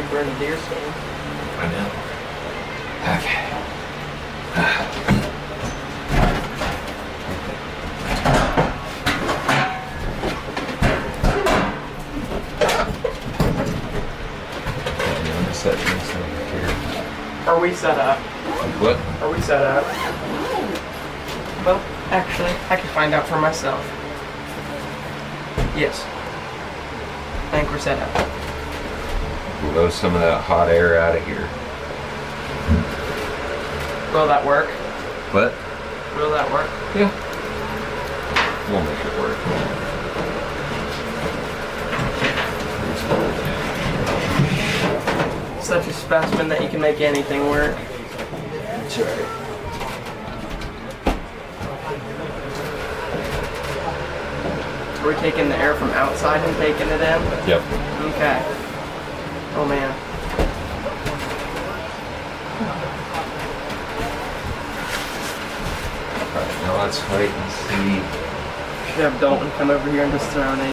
like we're in a deer stand. I know. Okay. I'm just setting this over here. Are we set up? What? Are we set up? Well, actually, I can find out for myself. Yes. I think we're set up. Blow some of that hot air out of here. Will that work? What? Will that work? Yeah. We'll make it work. Such a specimen that you can make anything work. That's right. Are we taking the air from outside and taking it in? Yep. Okay. Oh man. Alright, now let's wait and see. Should have Dalton come over here and just throw an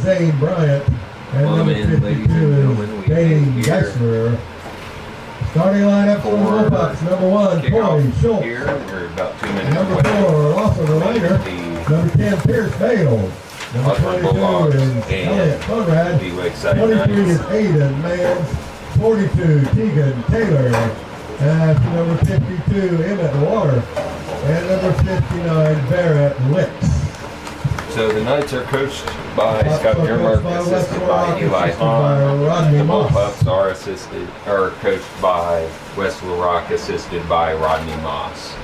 Zane Bryant and number 52 is Dane Geisler. Starting lineup for the Bullpups. Number 1, Corey Schultz. Here, we're about 2 minutes Number away. 4, also the Rainer. Number 10, Pierce Bales. Number 22 is Elliott Conrad. 23 is Aiden Mans. 42, Tegan Taylor. And number 52, Emmett Water. And number 59, Barrett Licks. So the Knights are coached by Scott Dearmark, assisted by Eli Hahn. The Bullpups are coached by West Little Rock, assisted by Rodney Moss.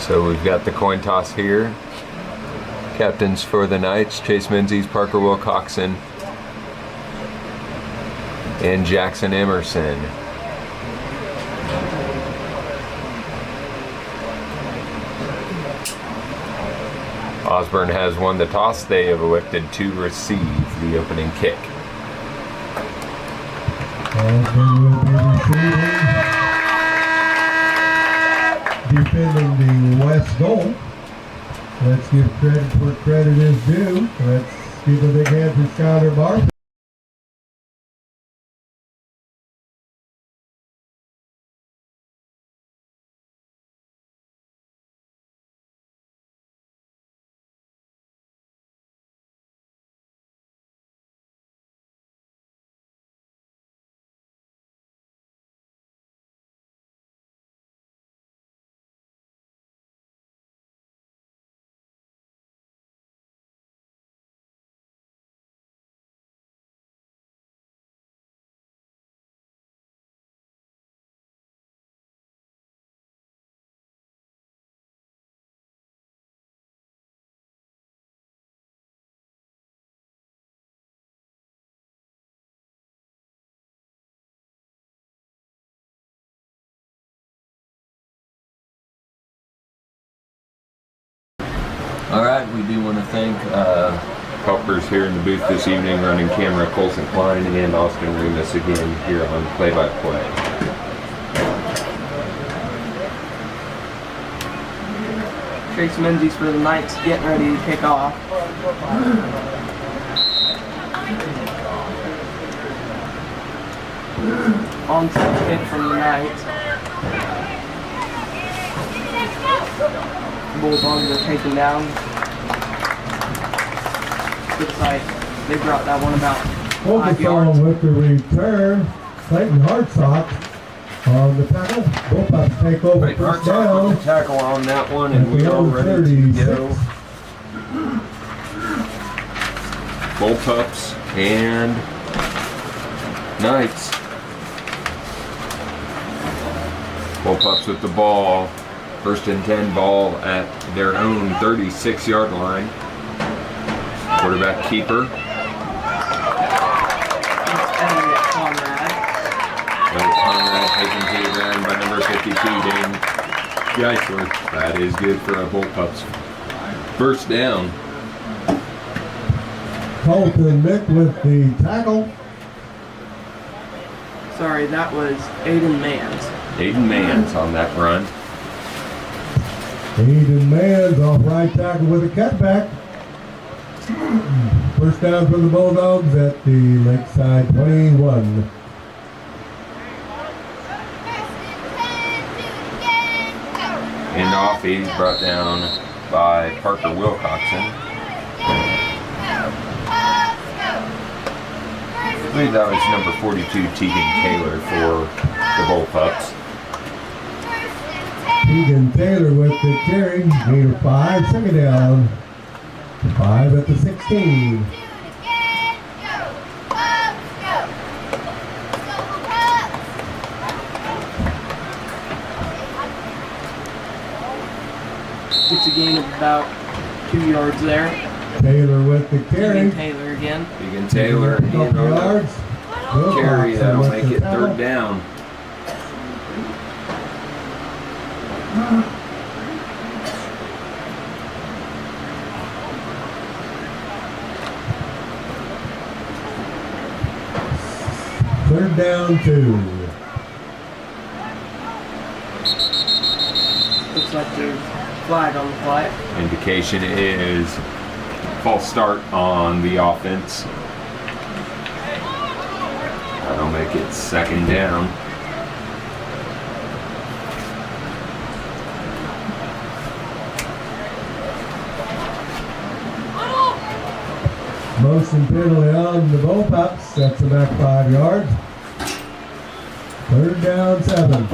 So we've got the coin toss here. Captains for the Knights, Chase Menzies, Parker Wilcoxon, and Jackson Emerson. Osborne has won the toss. They have elected to receive the opening kick. Osborne will be receiving. Defending the west goal. Let's give credit where credit is due. Let's give a big hand to Skyler Barth. All right, we do want to thank helpers here in the booth this evening, running camera Colson Klein and Austin Remus again here on Play by Play. Chase Menzies for the Knights getting ready to kick off. Onside kick from the Knights. Bulldogs are taken down. Looks like they brought that one about 5 yards. With the return, Clayton Hartsock on the tackle. Bullpups take over first down. The tackle on that one, and we are ready to go. Bullpups and Knights. Bullpups with the ball. First and 10 ball at their own 36-yard line. Quarterback keeper. Conrad taken to the ground by number 52, Dane Geisler. That is good for a Bullpups. First down. Colton Mick with the tackle. Sorry, that was Aiden Mans. Aiden Mans on that run. Aiden Mans off right tackle with a cutback. First down for the Bulldogs at the Lakeside 21. And off, he's brought down by Parker Wilcoxon. I believe that was number 42, Tegan Taylor, for the Bullpups. Tegan Taylor with the carry. Gain of 5, second down. 5 at the 16. It's a gain of about 2 yards there. Taylor with the carry. Taylor again. Tegan Taylor again on yards. the carry. That'll make it third down. Third down 2. Looks like there's flag on the play. Indication is false start on the offense. That'll make it second down. Motion penalty on the Bullpups. Sets them back 5 yards. Third down 7.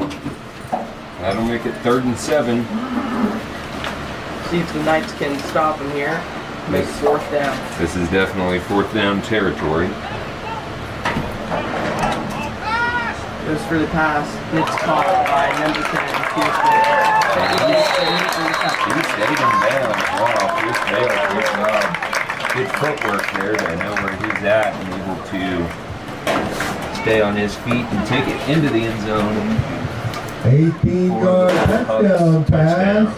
That'll make it third and 7. See if the Knights can stop him here. Make fourth down. This is definitely fourth down territory. Goes for the pass. It's caught by number 10, Pierce Bale. He stayed him down. Wow, Pierce Bale, good job. Good footwork there to know where he's at and able to stay on his feet and take it into the end zone. 18-yard touchdown pass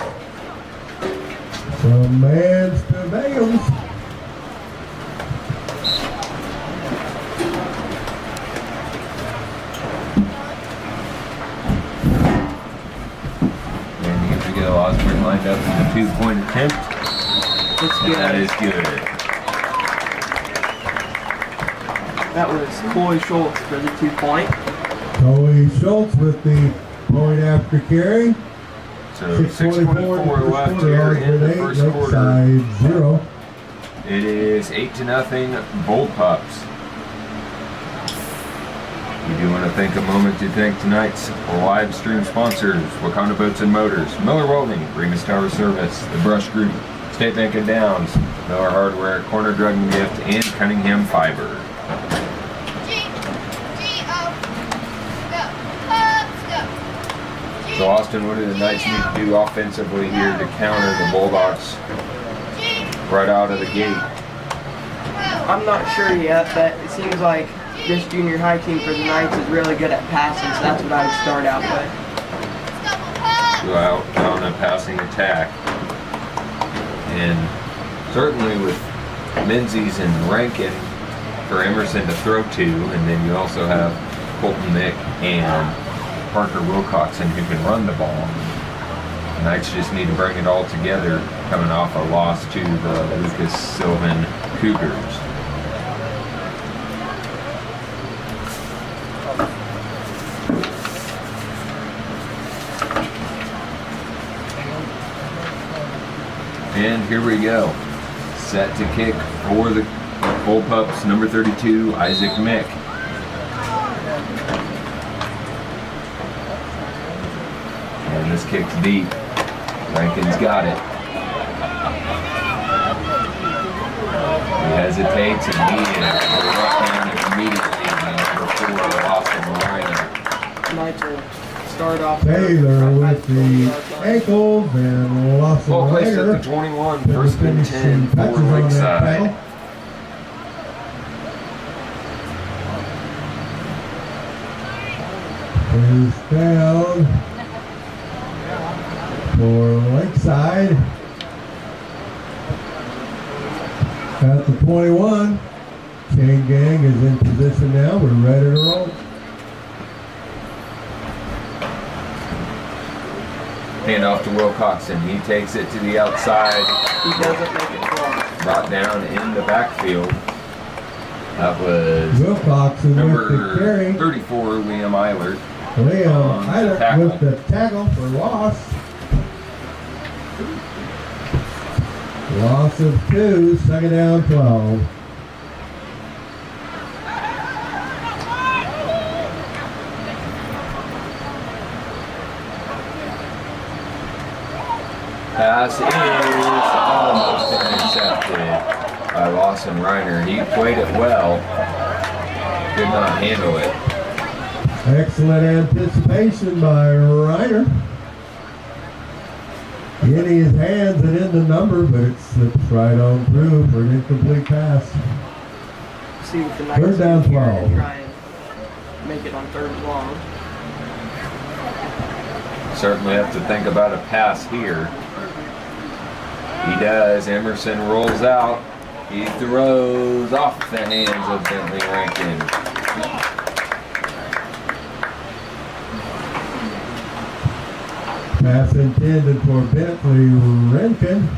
from Mans to Bales. And here we go. Osborne lined up for the two-point attempt. It's And good. that is good. That was Coy Schultz for the 2-point. Coley Schultz with the point after carry. So 6:24 left here in the first quarter. Side 0. It is 8-0 Bull Pups. We do want to take a moment to thank tonight's live stream sponsors: Wakanda Boats and Motors, Miller Welding, Remus Tower Service, The Brush Group, State Bank and Downs, Miller Hardware, Corner Drug and Gift, and Cunningham Fiber. So Austin, what do the Knights need to do offensively here to counter the Bulldogs right out of the gate? I'm not sure yet, but it seems like this junior high team for the Knights is really good at passing, so that's what I would start out with. Go out on a passing attack. And certainly with Menzies and Rankin for Emerson to throw to, and then you also have Colton Mick and Parker Wilcoxon who can run the ball. The Knights just need to bring it all together coming off a loss to the Lucas Sylvan Cougars. And here we go. Set to kick for the Bullpups, number 32, Isaac Mick. And this kick's deep. Rankin's got it. He hesitates and he is right down immediately. Number 4, Austin Reiner. Knights will start off Taylor with the ankles and Lawson Ball placed at the Langer. 21, first and 10 for Touches on that Lakeside. tackle. First down for Lakeside. At the 21, Chain Gang is in position now. We're ready to roll. Hand off to Wilcoxon. He takes it to the outside. He doesn't make it long. Brought down in the backfield. That was Wilcoxon with the number carry. 34, Liam Eilert. Liam Eilert tackle. with the tackle for loss. Loss of 2, second down 12. Pass is almost intercepted by Lawson Reiner. He played it well. Did not handle it. Excellent anticipation by Reiner. In his hands and in the number, but it slips right on through for an incomplete pass. See what the Knights Third down do here 12. and try and make it on 3rd and long. Certainly have to think about a pass here. He does. Emerson rolls out. He throws off the hands of Bentley Rankin. Pass intended for Bentley Rankin.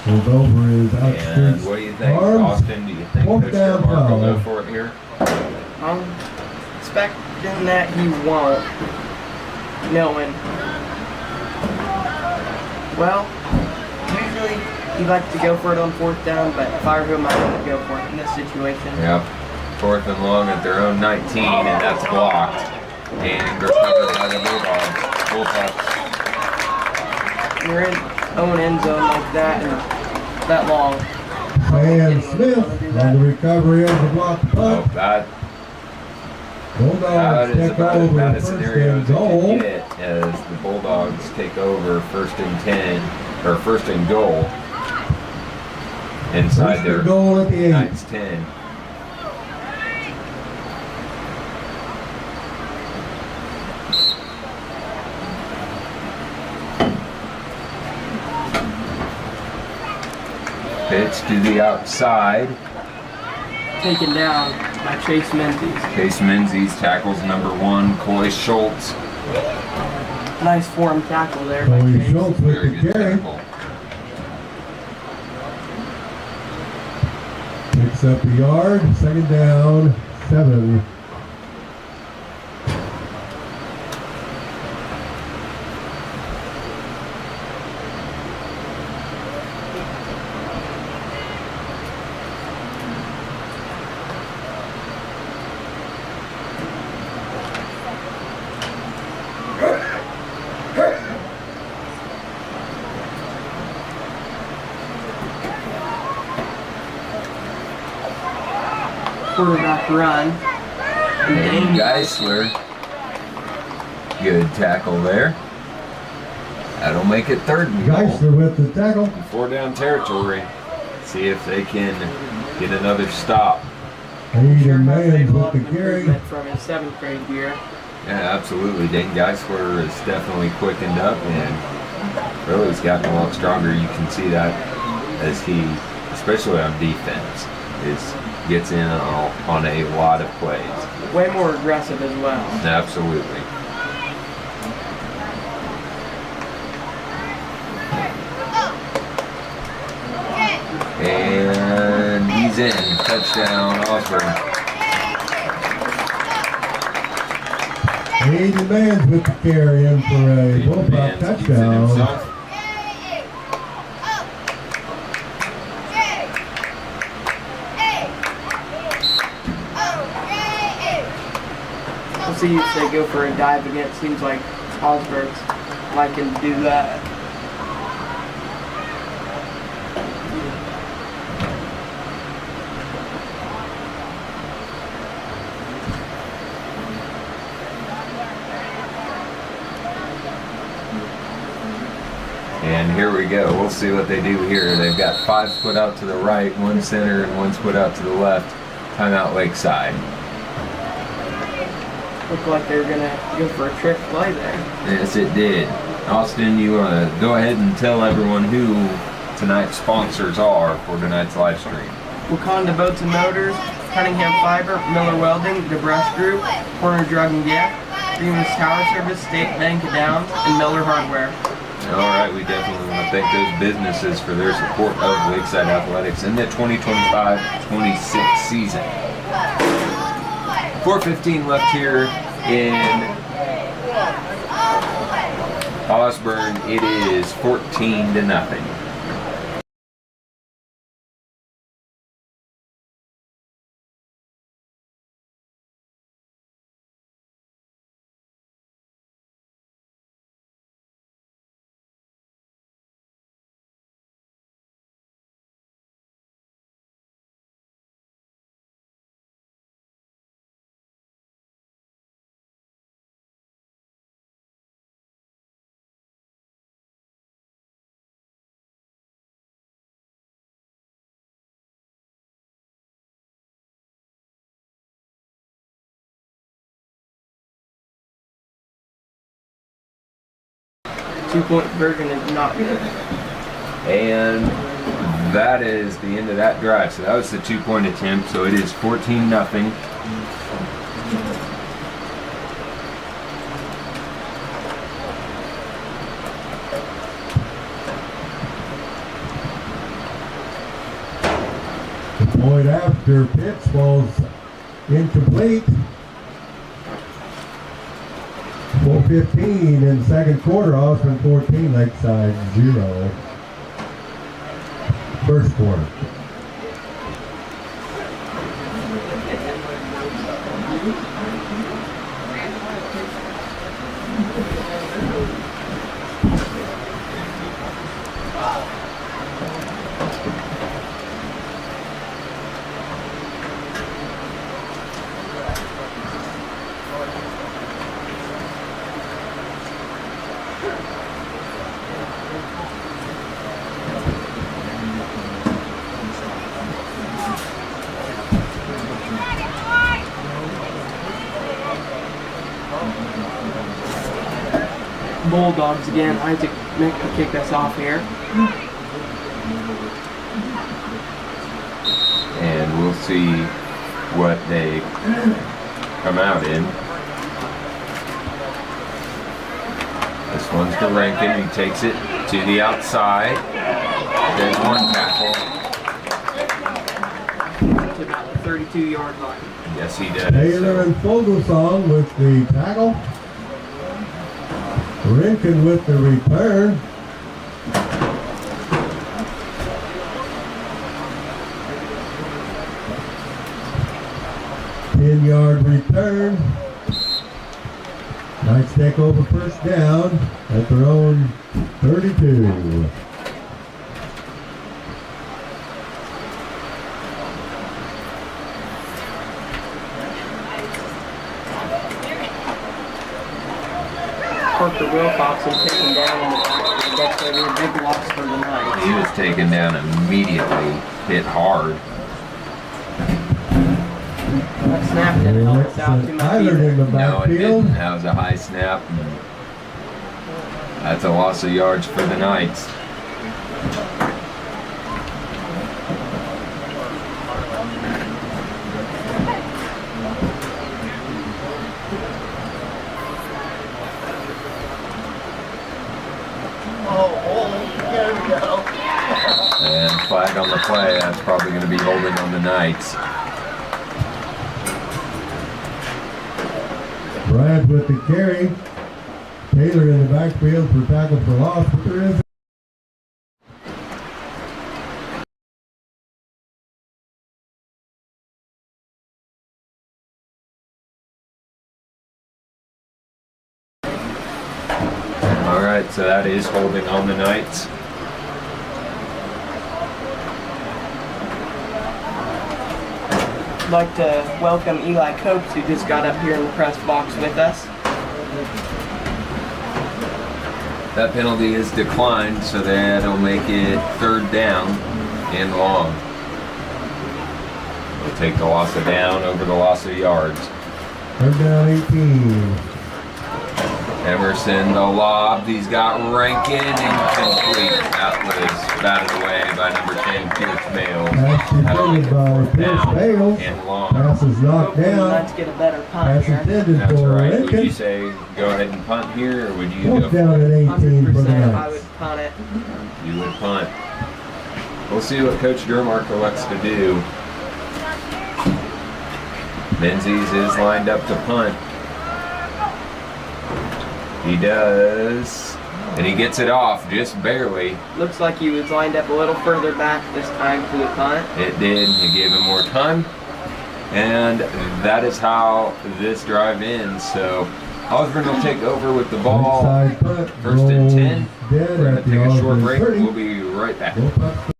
Goes over his And outstretched what do you think, arms. Austin? Do you think Fourth Coach down Mark will 12. go for it here? I'm expecting that he won't, knowing. Well, usually he likes to go for it on 4th down, but if I were him, I wouldn't go for it in this situation. Yep. 4th and long at their own 19, and that's blocked. And recovered by the Bulldogs. Bullpups. You're in own end zone like that and that long. And Smith on the recovery of the blocked Oh, punt. that Bulldogs take over about as first scenario and as it goal. can get as the Bulldogs take over first and 10, or first and goal inside First their and goal at the 8. Knights 10. Pitch to the outside. Taken down by Chase Menzies. Chase Menzies tackles number 1, Coy Schultz. Nice form tackle there by Coy Chase. Schultz with Very the good carry. tackle. Picks up the yard. Second down, 7. Quarterback run. And Geisler. Good tackle there. That'll make it third and goal. Geisler with the tackle. 4 down territory. See if they can get another stop. Aiden Mans Able with up the carry. improvement from his 7th grade year. Yeah, absolutely. Dane Geisler is definitely quickened up and really has gotten a lot stronger. You can see that as he, especially on defense, gets in on a lot of plays. Way more aggressive as well. Absolutely. And he's in. Touchdown, Osborne. Aiden Mans with the carry in for a Bullpup Mans keeps it touchdown. himself. We'll see if they go for a dive again. It seems like Osborne's liking to do that. And here we go. We'll see what they do here. They've got 5 split out to the right, 1 center, and 1 split out to the left. Timeout Lakeside. Looked like they were going to go for a trick play there. Yes, it did. Austin, you want to go ahead and tell everyone who tonight's sponsors are for tonight's live stream. Wakanda Boats and Motors, Cunningham Fiber, Miller Welding, DeBrush Group, Corner Drug and Gift, Remus Tower Service, State Bank of Downs, and Miller Hardware. All right, we definitely want to thank those businesses for their support of Lakeside Athletics in the 2025-26 season. 4:15 left here in Osborne. It is 14-0. Two-point conversion is not good. And that is the end of that drive. So that was the 2-point attempt. So it is 14-0. The point after pitch falls incomplete. 4:15 in the second quarter. Osborne 14, Lakeside 0. First quarter. Bulldogs again. Isaac Mick to kick us off here. And we'll see what they come out in. This one's to Rankin. He takes it to the outside. There's one tackle. To about the 32-yard line. Yes, he does. Taylor and Fogelsong with the tackle. Rankin with the return. Yard return. Knights take over first down at their own 32. Parker Wilcoxon taken down in the back. That's going to be a big loss for the Knights. He was taken down immediately, hit hard. That snap didn't help us out too much Tyler in the No, it backfield. didn't. That was a high snap. That's a loss of yards for the Knights. And flag on the play. That's probably going to be holding on the Knights. Brad with the carry. Taylor in the backfield for tackle for loss, but there is. All right, so that is holding on the Knights. I'd like to welcome Eli Copes, who just got up here in the press box with us. That penalty is declined, so that'll make it third down and long. We'll take the loss of down over the loss of yards. Third down 18. Emerson, the lob, he's got Rankin, incomplete. That was batted away by number 10, Pierce Mail. Pass That'll make defended it by fourth Pierce down Bale. and long. Pass is knocked Hopefully the down. Knights get a better punt Pass here. intended That's for right. Would you Lincoln. say go ahead and punt here, or would you Fourth go down at 18 for the 100% I Knights. would punt it. You would punt. We'll see what Coach Durmark elects to do. Menzies is lined up to punt. He does. And he gets it off just barely. Looks like he was lined up a little further back this time for the punt. It did. It gave him more time. And that is how this drive ends. So Osborne will take over with the ball. Inside punt. First and 10. Dead We're going at to the take a short Osborne break. 30. We'll be right back. Go punt.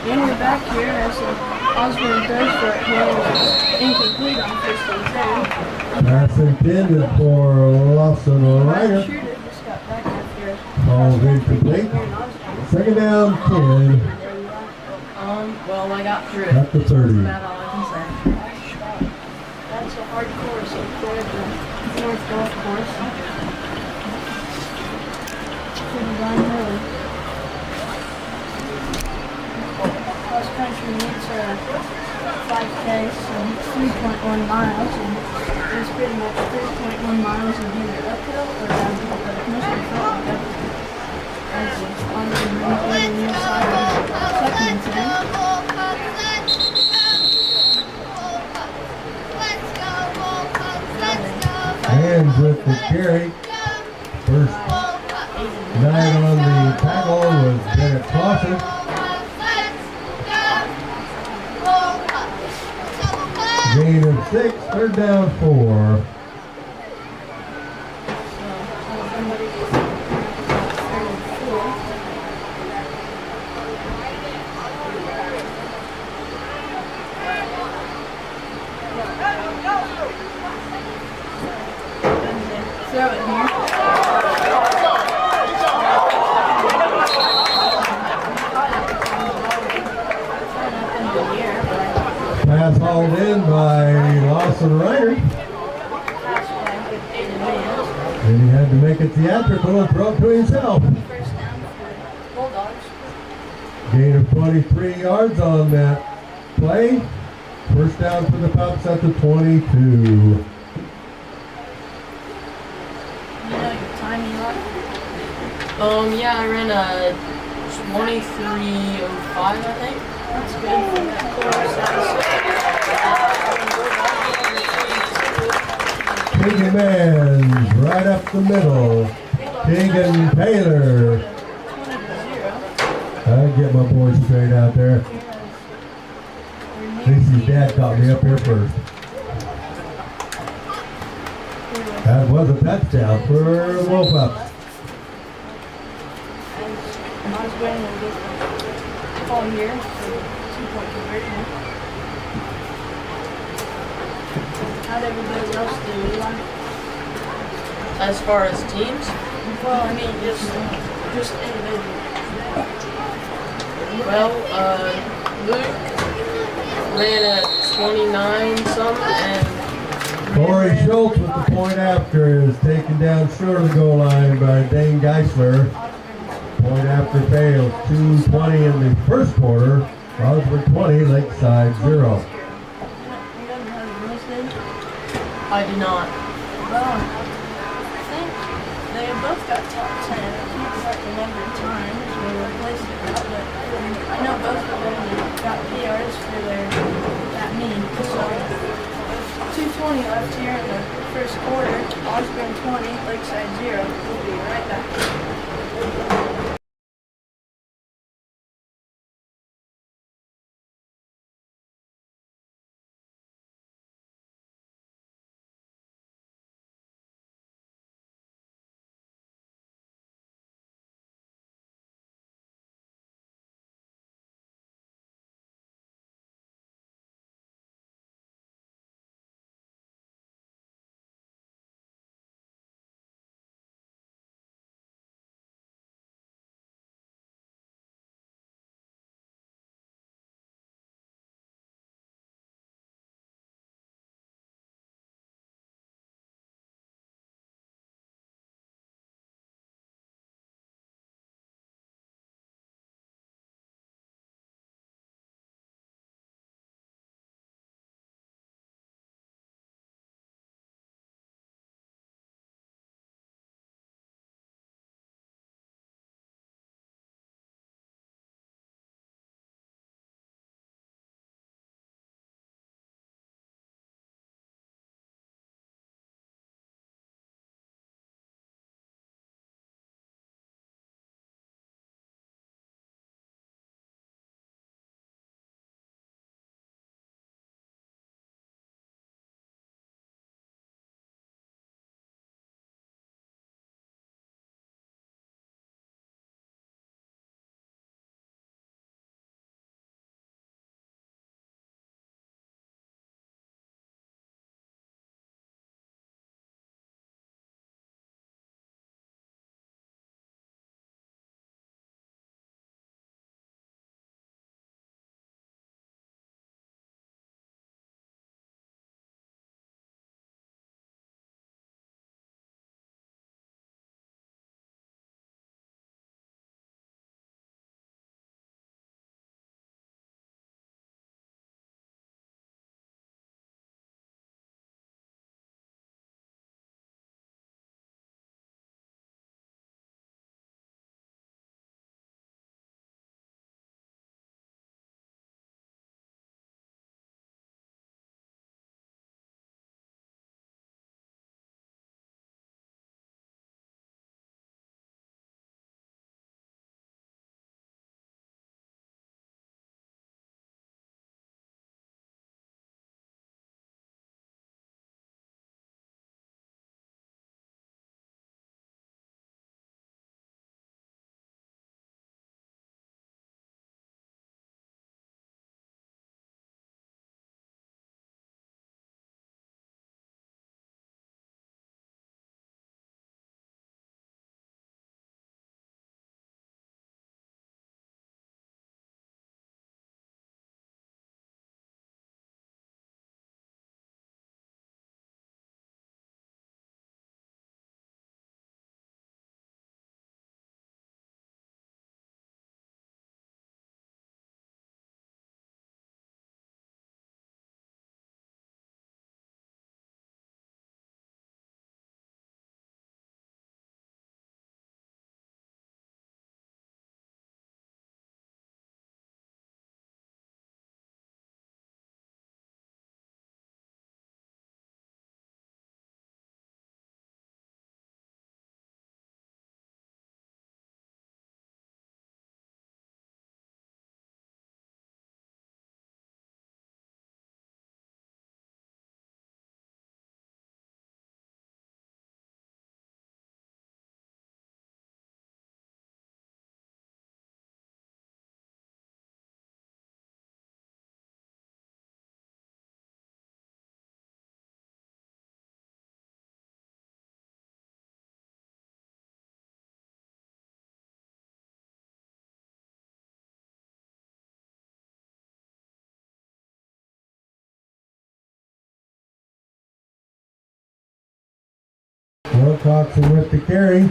And we're back here as Osborne goes for it. He was incomplete on first and 10. Pass intended for Lawson Ryder. Shooter just got back up here. Ball's incomplete. Second down 10 Well, I got through it. at the 30. That's all I can say. That's a hard course up there at the North Golf Course. Pretty darn early. Cross country needs 5K, so 3.1 miles, and it's pretty much 3.1 miles of either uphill or downhill, but it mostly felt like uphill. First night on the tackle was Bennett Clausen. Gain of 6, third down 4. Throw it here. Pass hauled in by Lawson Reiner. And he had to make it theatrical and throw it to himself. First down for Bulldogs. Gain of 23 yards on that play. First down for the Pups at the 22. You know your time, Eli? Yeah, I ran a 23:05, I think. That's good for that course. Keegan Mans right up the middle. Keegan Taylor. 20-0. I'll get my boy straight out there. At least his dad caught me up here first. That was a touchdown for the Wolfpack. Osborne will get the call here for the 2-point conversion. How'd everybody else do, Eli? As far as teams, Well, I mean, just individually. well, Luke ran a 29 something, and Corey Schultz with the point after is taken down short of the goal line by Dane Geisler. Point after fails. 2:20 in the first quarter. Osborne 20, Lakeside 0. You don't have the listed? I did not. Well, I think they both got top 10. I can't quite remember times or replaced it, but I know both of them got PRs for that mean. So, 2:20 left here in the first quarter. Osborne 20, Lakeside 0. We'll be right back. Wilcoxon with the carry.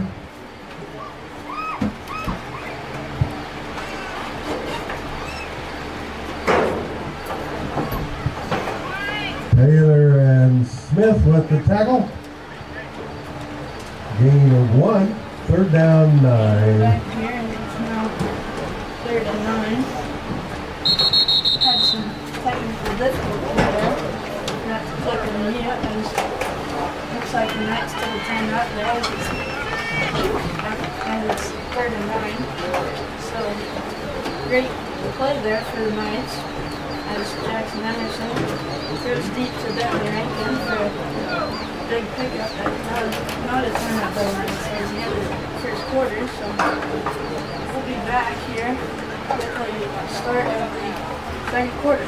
Taylor and Smith with the tackle. Gain of 1. Third down, 9. Back here, and it's now 3rd and 9. Had some technical difficulty there. Not to click on the mute, and looks like the Knights took a timeout there as it's 3rd and 9. So, great play there for the Knights as Jackson Emerson goes deep to Bentley Rankin for a big pickup. Not a timeout though, as the end of the first quarter, so we'll be back here with the start of the second quarter.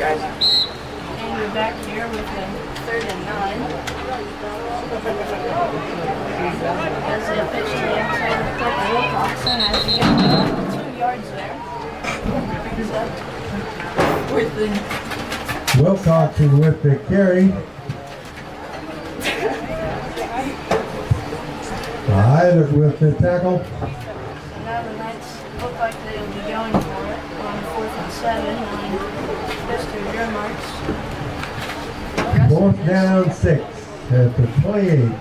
And we're back here with the 3rd and 9. As they pitch to the outside of Wilcoxon as we get 2 yards there. Brings up 4th and Wilcoxon with the carry. Eilert with the tackle. now the Knights look like they'll be going for it on 4th and 7 on Mr. Earmarks. 4th down 6 at the 28.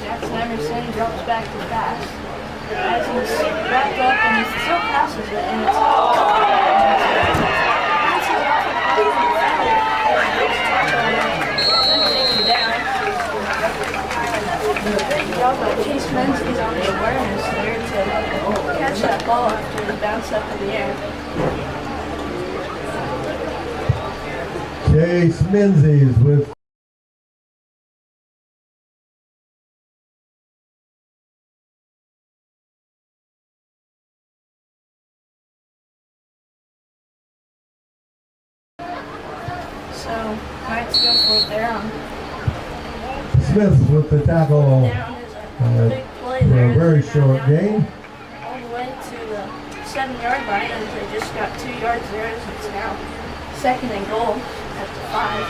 Jackson Emerson drops back to pass. As he's wrapped up and he still passes it, and it's great job by Chase Menzies on the awareness there to catch that ball after it bounced up in the air. Chase Menzies with So, Knights go for it there on Smith with the tackle down is a big play for there. a very short gain. All the way to the 7-yard line, and they just got 2 yards there, so it's now 2nd and goal at the 5.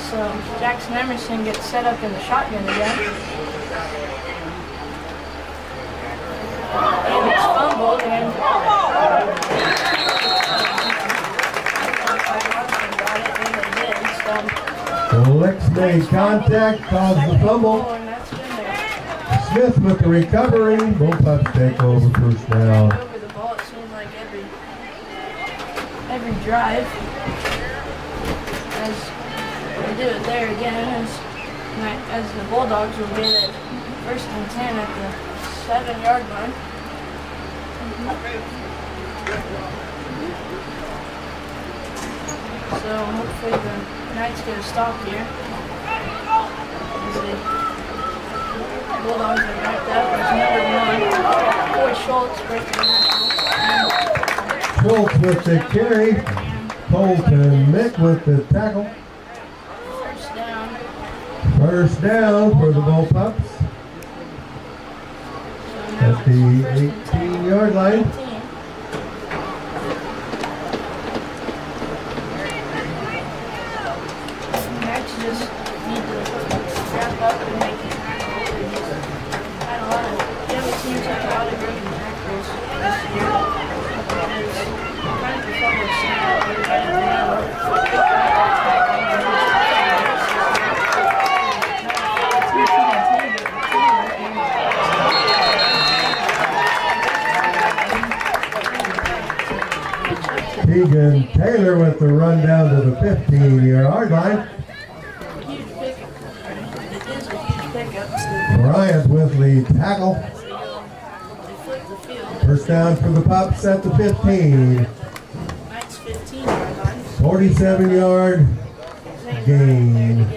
So Jackson Emerson gets set up in the shotgun again. And it's fumbled, and got it, and they did. So The Licks made contact, caused the fumble. and that's been there. Smith with the recovery. Bullpups take over first down. Over the ball, it seems like every drive. As they do it there again, as the Bulldogs will get it 1st and 10 at the 7-yard line. So hopefully the Knights get a stop here. As the Bulldogs are wrapped up. There's number 1, Boy Schultz breaking that. Schultz with the carry. Colton Mick with the tackle. First down. First down for the Bullpups So now at the it's 1st and 10. 18-yard line. 19. Knights just need to wrap up and make it. Had a lot of, the other teams had a lot of broken tackles this year. It's kind of a fumble snap, but right at the end. Tegan Taylor with the run down to the 15-yard line. Huge pickup. It is a huge pickup. Bryant with the tackle. They flip the field. First down for the Pups at the 15. Knights 15-yard line. 47-yard gain.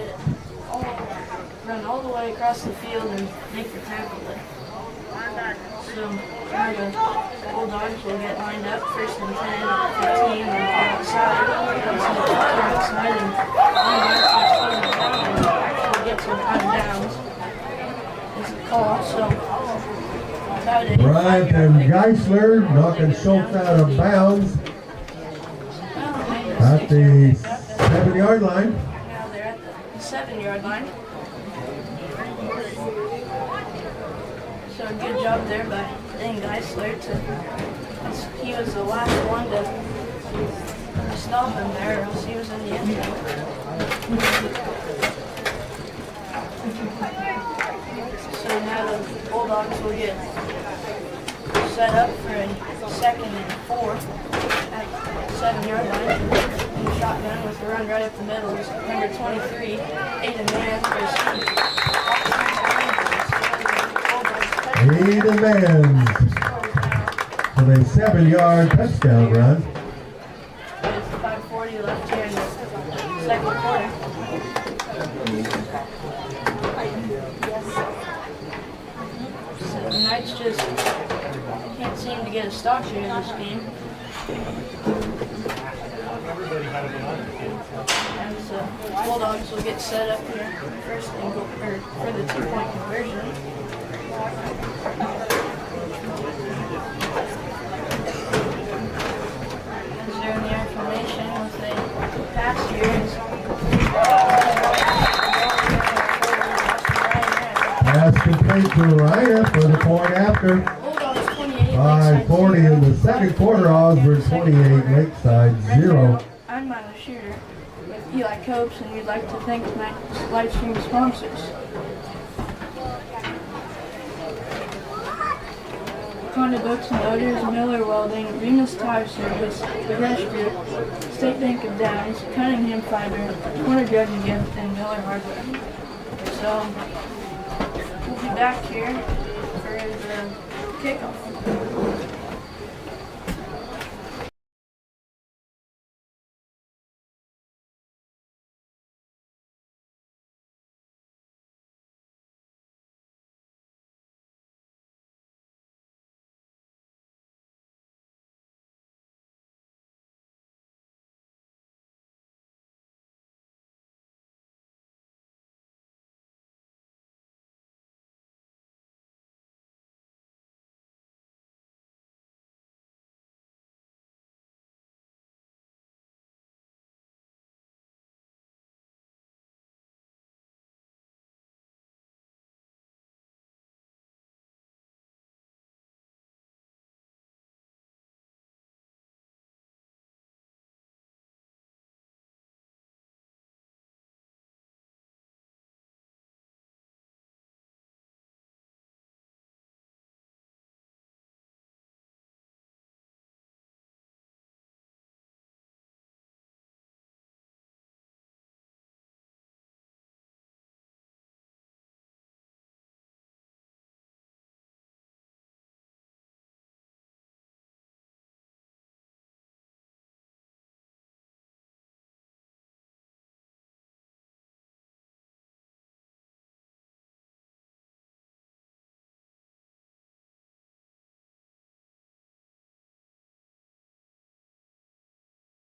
Run all the way across the field and make the tackle there. So now the Bulldogs will get lined up first and 10, 15 on the outside. Outside and we'll get some out of downs. Is the call. So about it. Bryant and Geisler knocking Schultz out of bounds at the 7-yard line. Now they're at the 7-yard line. So good job there by Dan Geisler he was the last one to stop him there, or else he was in the end zone. So now the Bulldogs will get set up for a 2nd and 4 at the 7-yard line. And shotgun with the run right up the middle is number 23, Aiden Mann Aiden Mann with a 7-yard touchdown run. With 5:40 left here in the second quarter. So the Knights just can't seem to get a stop here in this game. And so Bulldogs will get set up here first and go for the 2-point conversion. As they're in the air formation with a pass here. Pass complete to Ryder for the point after. Bulldogs 28. 5:40 in the second quarter. Osborne 28, Lakeside 0. I'm not a shooter with Eli Copes, and we'd like to thank tonight's live stream sponsors. Honda Books and Odors, Miller Welding, Remus Tire Service, The Rush Group, State Bank of Downs, Cunningham Fiber, Corner Drug and Gift, and Miller Hardware. So we'll be back here for the kickoff.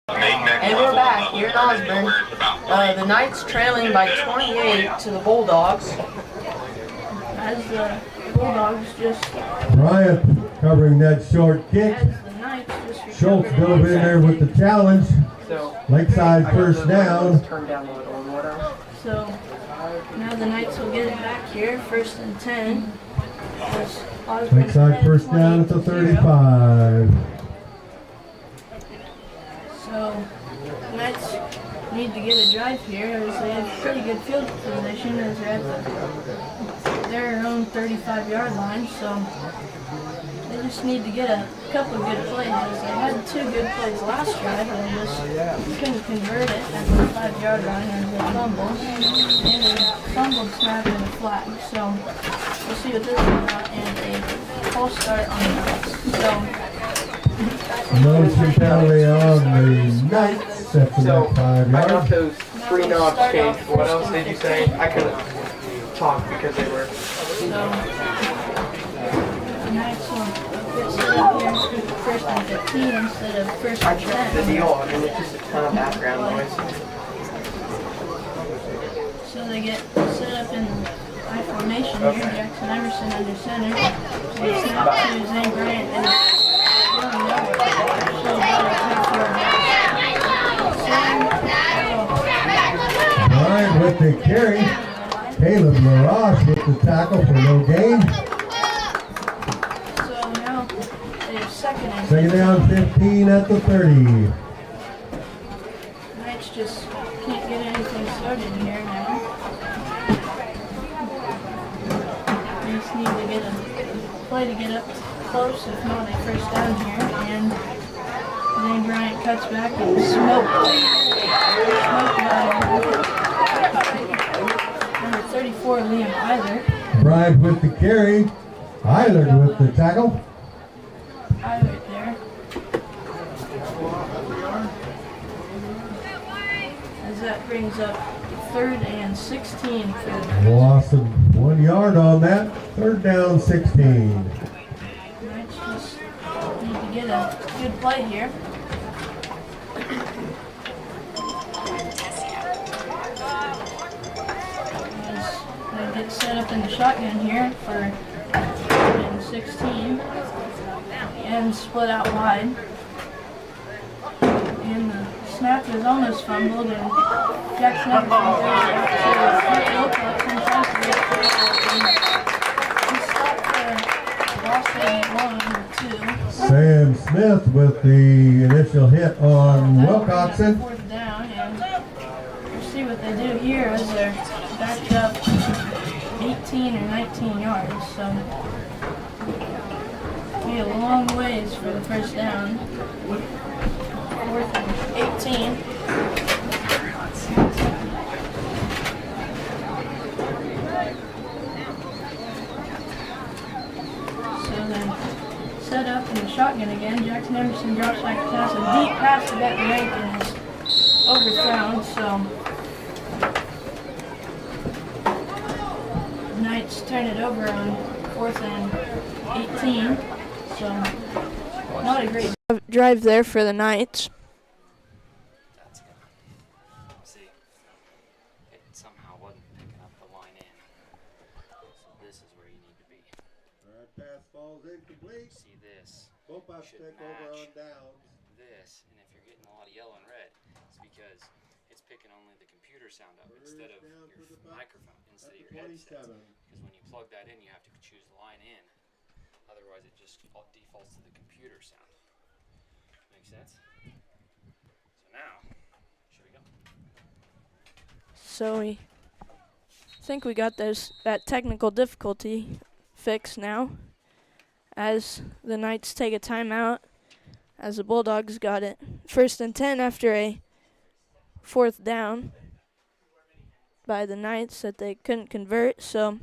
And we're back here in Osborne. The Knights trailing by 28 to the Bulldogs. As the Bulldogs just, Bryant covering that short kick. as the Knights just Schultz recovered dove in there with the challenge. So Lakeside first down. turn down a little in order. So now the Knights will get it back here, first and 10. As Osborne Lakeside led first down at the 20-0. 35. So the Knights need to get a drive here as they have pretty good field position as they're at their own 35-yard line. So they just need to get a couple good plays. They had 2 good plays last drive, and they just couldn't convert it at the 5-yard line as they fumbled. And they fumbled, snap, and a flag. So we'll see what this is about, and a false start on the Knights. So Motion penalty on the Knights set for So, that 5 I got yards. those 3 knobs changed. What else did you say? I couldn't talk because they were. So, the Knights will get set up here first and 15 instead of first I and checked the 10. deal, and it's just a ton of background noise. So they get set up in I formation here. Jackson Emerson under center. They snap to Zane Bryant and going nowhere. So about a half-yard loss. Bryant with the carry. Caleb LaRoche with the tackle for no gain. So now they have second and Second down 15 at the 30. Knights just can't get anything started here now. They just need to get a play to get up close, if not a first down here. And Zane Bryant cuts back and smoked by number 34, Liam Eiler. Bryant with the carry. Eilert with the tackle. Eiler there. As that brings up 3rd and 16 for the Loss of 1 yard on that. Third down 16. Knights. Just need to get a good play here. As they get set up in the shotgun here for 3rd and 16. The end split out wide. And the snap is almost fumbled, and Jackson Emerson throws it out to Wilcox and tries to get it. He stopped the loss of 1 or 2. Sam Smith with the initial hit on Wilcoxon. 4th down, and we'll see what they do here as they're backed up 18 or 19 yards. So be a long ways for the first down. 4th and 18. So then set up in the shotgun again. Jackson Emerson drops back to pass. A deep pass to Benton Rankin is overthrown. So Knights turn it over on 4th and 18. So not a great drive there for the Knights. That's good. See, it somehow wasn't picking up the line in. So this is where you need to be. Alright, pass falls incomplete. See this. Both up Should stick over match on downs. this, and if you're getting a lot of yellow and red, it's because it's picking only the computer sound up instead of your microphone, instead of your headset. Because when you plug that in, you have to choose the line in. Otherwise, it just defaults to the computer sound. Make sense? So now, should we go? So we think we got that technical difficulty fixed now, as the Knights take a timeout, as the Bulldogs got it 1st and 10 after a 4th down by the Knights that they couldn't convert. So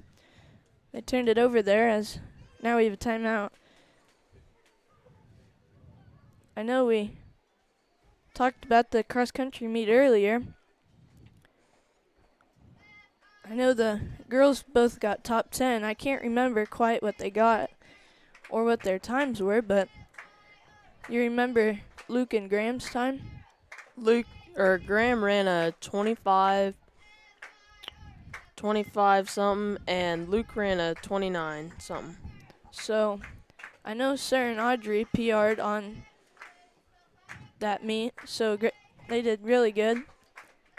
they turned it over there, as now we have a timeout. I know we talked about the cross-country meet earlier. I know the girls both got top 10. I can't remember quite what they got or what their times were, but you remember Luke and Graham's time? Graham ran a 25 something, and Luke ran a 29 something. So I know Sarah and Audrey PR'd on that meet, so they did really good,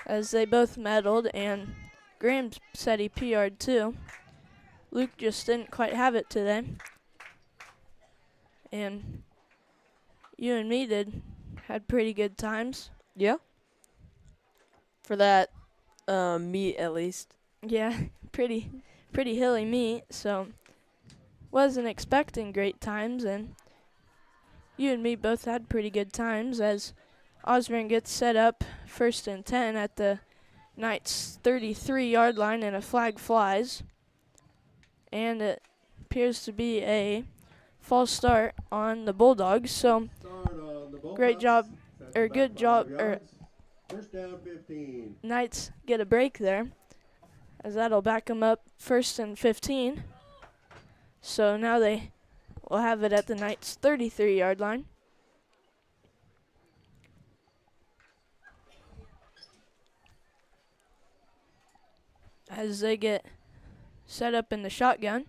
as they both medaled, and Graham said he PR'd too. Luke just didn't quite have it today. And you and me had pretty good times. Yeah. For that meet, at least. Yeah, pretty hilly meet, so wasn't expecting great times, and you and me both had pretty good times as Osborne gets set up 1st and 10 at the Knights' 33-yard line, and a flag flies. And it appears to be a false start on the Bulldogs. So great job, or good job, or First down 15. Knights get a break there, as that'll back them up 1st and 15. So now they will have it at the Knights' 33-yard line. As they get set up in the shotgun.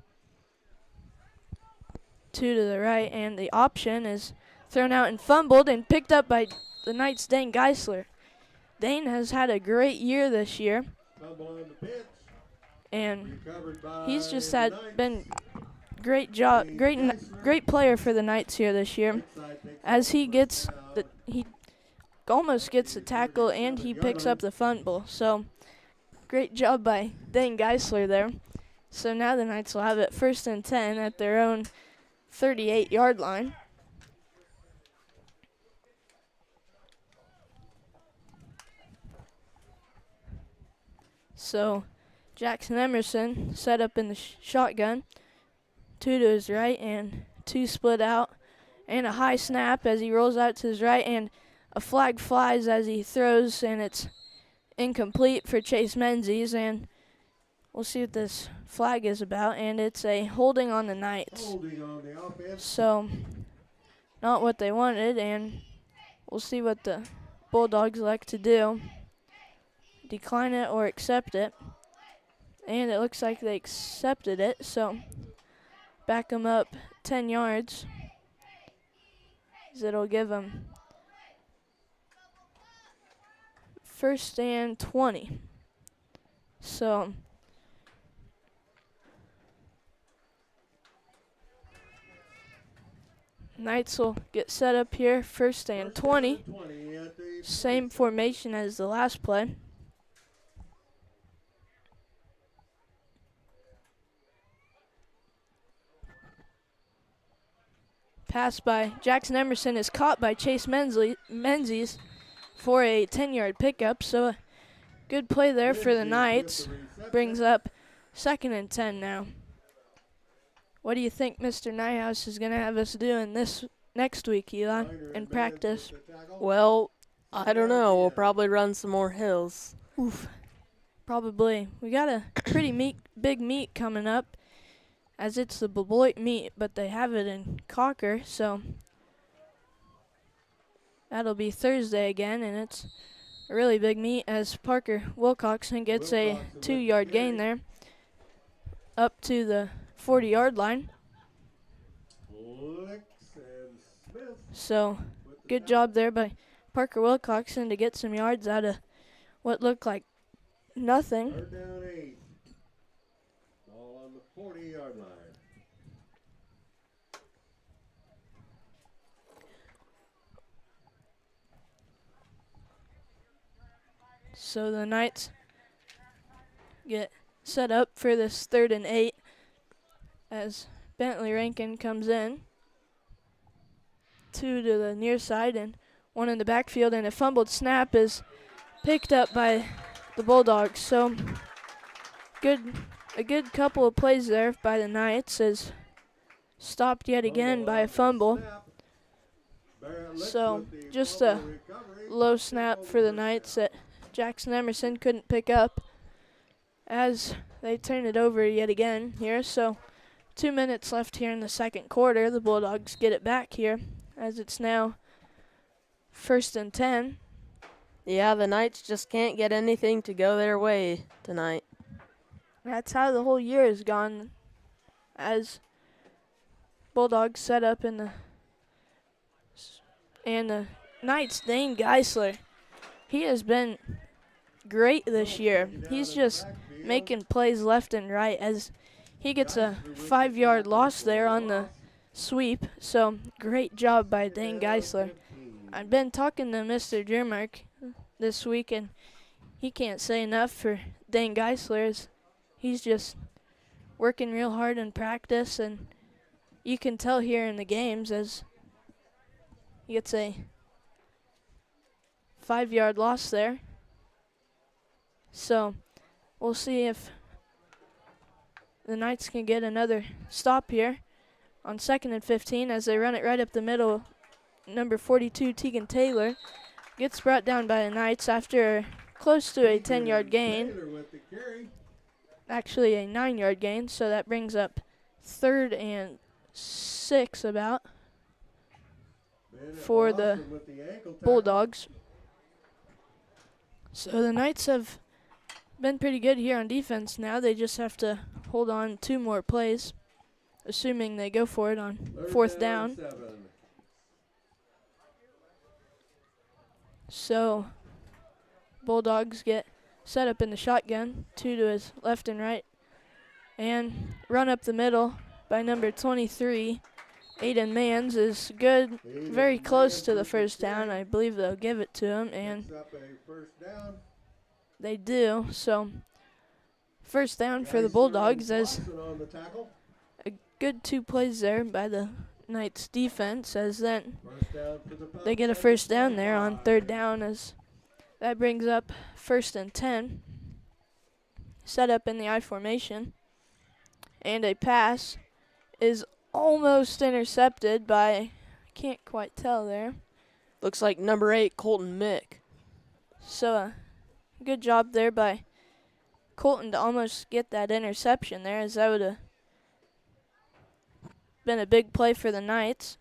2 to the right, and the option is thrown out and fumbled and picked up by the Knights' Dane Geisler. Dane has had a great year this year, and he's just been great player for the Knights here this year, as he almost gets the tackle and he picks up the fumble. So great job by Dane Geisler there. So now the Knights will have it 1st and 10 at their own 38-yard line. So Jackson Emerson set up in the shotgun. 2 to his right and 2 split out. And a high snap as he rolls out to his right, and a flag flies as he throws, and it's incomplete for Chase Menzies, and we'll see what this flag is about, and it's a holding on the Knights. So not what they wanted, and we'll see what the Bulldogs like to do. Decline it or accept it. And it looks like they accepted it, so back them up 10 yards. It'll give them 1st and 20. So Knights will get set up here, 1st and 20. Same formation as the last play. Pass by Jackson Emerson is caught by Chase Menzies for a 10-yard pickup. So a good play there for the Knights. Brings up 2nd and 10 now. What do you think Mr. Nyhouse is going to have us doing this next week, Eli, in practice? Well, I don't know. We'll probably run some more hills. Oof. Probably. We got a pretty big meet coming up, as it's the Beloit meet, but they have it in Cocker, so that'll be Thursday again, and it's a really big meet as Parker Wilcoxon gets a 2-yard gain there up to the 40-yard line. So good job there by Parker Wilcoxon to get some yards out of what looked like nothing. 3rd down 8. Ball on the 40-yard line. So the Knights get set up for this 3rd and 8 as Bentley Rankin comes in. 2 to the near side and 1 in the backfield, and a fumbled snap is picked up by the Bulldogs. So a good couple of plays there by the Knights, is stopped yet again by a fumble. So just a low snap for the Knights that Jackson Emerson couldn't pick up as they turn it over yet again here. So 2 minutes left here in the 2nd quarter. The Bulldogs get it back here as it's now 1st and 10. Yeah, the Knights just can't get anything to go their way tonight. That's how the whole year has gone, as Bulldogs set up in the Knights. Dane Geisler, he has been great this year. He's just making plays left and right as he gets a 5-yard loss there on the sweep. So great job by Dane Geisler. I've been talking to Mr. Jermark this week, and he can't say enough for Dane Geisler. He's just working real hard in practice, and you can tell here in the games as he gets a 5-yard loss there. So we'll see if the Knights can get another stop here on 2nd and 15 as they run it right up the middle. Number 42, Tegan Taylor, gets brought down by the Knights after close to a 10-yard gain. Actually a 9-yard gain, so that brings up 3rd and 6 about for the Bulldogs. So the Knights have been pretty good here on defense now. They just have to hold on 2 more plays, assuming they go for it on 4th down. So Bulldogs get set up in the shotgun, 2 to his left and right, and run up the middle by number 23. Aiden Mans is good, very close to the first down. I believe they'll give it to him, and they do. So first down for the Bulldogs as a good 2 plays there by the Knights defense, as then they get a first down there on 3rd down, as that brings up 1st and 10. Set up in the I formation, and a pass is almost intercepted by, I can't quite tell there. Looks like number 8, Colton Mick. So good job there by Colton to almost get that interception there, as that would have been a big play for the Knights.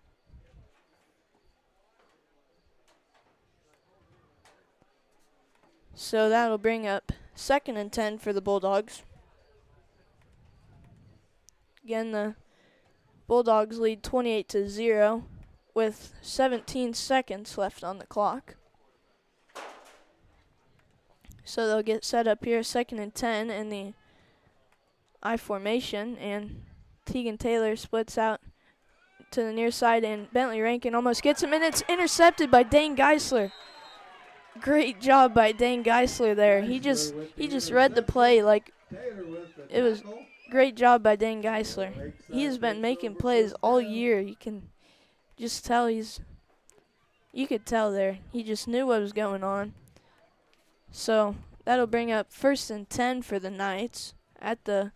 So that'll bring up 2nd and 10 for the Bulldogs. Again, the Bulldogs lead 28-0 with 17 seconds left on the clock. So they'll get set up here, 2nd and 10 in the I formation, and Tegan Taylor splits out to the near side, and Bentley Rankin almost gets him, and it's intercepted by Dane Geisler. Great job by Dane Geisler there. He just read the play like it was. Great job by Dane Geisler. He has been making plays all year. You can just tell you could tell there. He just knew what was going on. So that'll bring up 1st and 10 for the Knights at the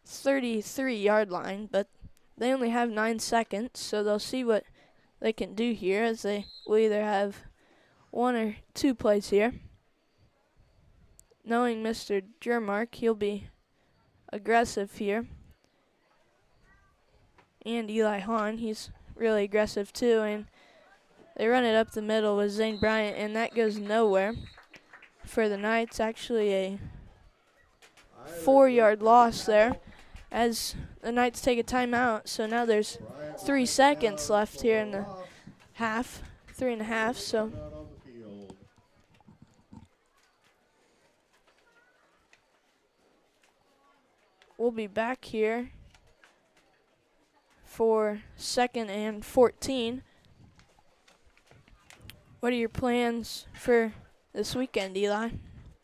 33-yard line, but they only have 9 seconds, so they'll see what they can do here, as they will either have 1 or 2 plays here. Knowing Mr. Jermark, he'll be aggressive here. And Eli Hahn, he's really aggressive too, and they run it up the middle with Zane Bryant, and that goes nowhere for the Knights. Actually a 4-yard loss there as the Knights take a timeout. So now there's 3 seconds left here in the half, 3.5. So we'll be back here for 2nd and 14. What are your plans for this weekend, Eli?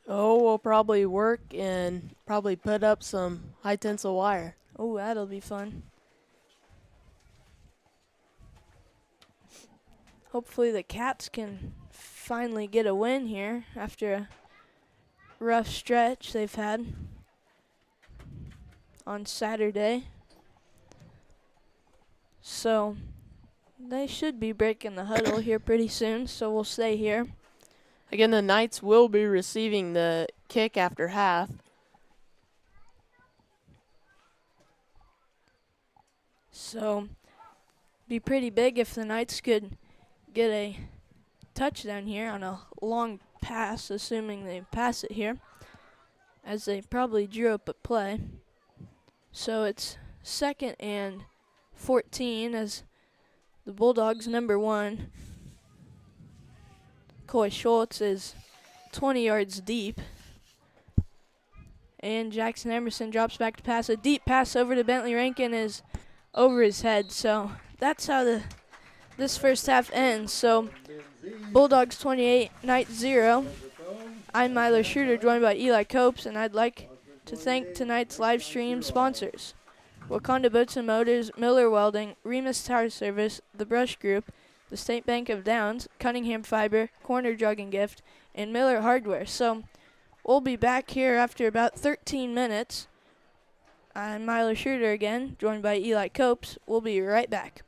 Oh, we'll probably work and probably put up some high tensile wire. Oh, that'll be fun. Hopefully the Cats can finally get a win here after a rough stretch they've had on Saturday. So they should be breaking the huddle here pretty soon, so we'll stay here. Again, the Knights will be receiving the kick after half. So be pretty big if the Knights could get a touchdown here on a long pass, assuming they pass it here, as they probably drew up a play. So it's 2nd and 14 as the Bulldogs' number 1, Coy Schultz, is 20 yards deep. And Jackson Emerson drops back to pass. A deep pass over to Bentley Rankin is over his head. So that's how this first half ends. So Bulldogs 28, Knights 0. I'm Myler Schroeder, joined by Eli Copes, and I'd like to thank tonight's live stream sponsors: Wakanda Boats and Motors, Miller Welding, Remus Tower Service, The Brush Group, the State Bank of Downs, Cunningham Fiber, Corner Drug and Gift, and Miller Hardware. So we'll be back here after about 13 minutes. I'm Milo Schroeder again, joined by Eli Copes. We'll be right back.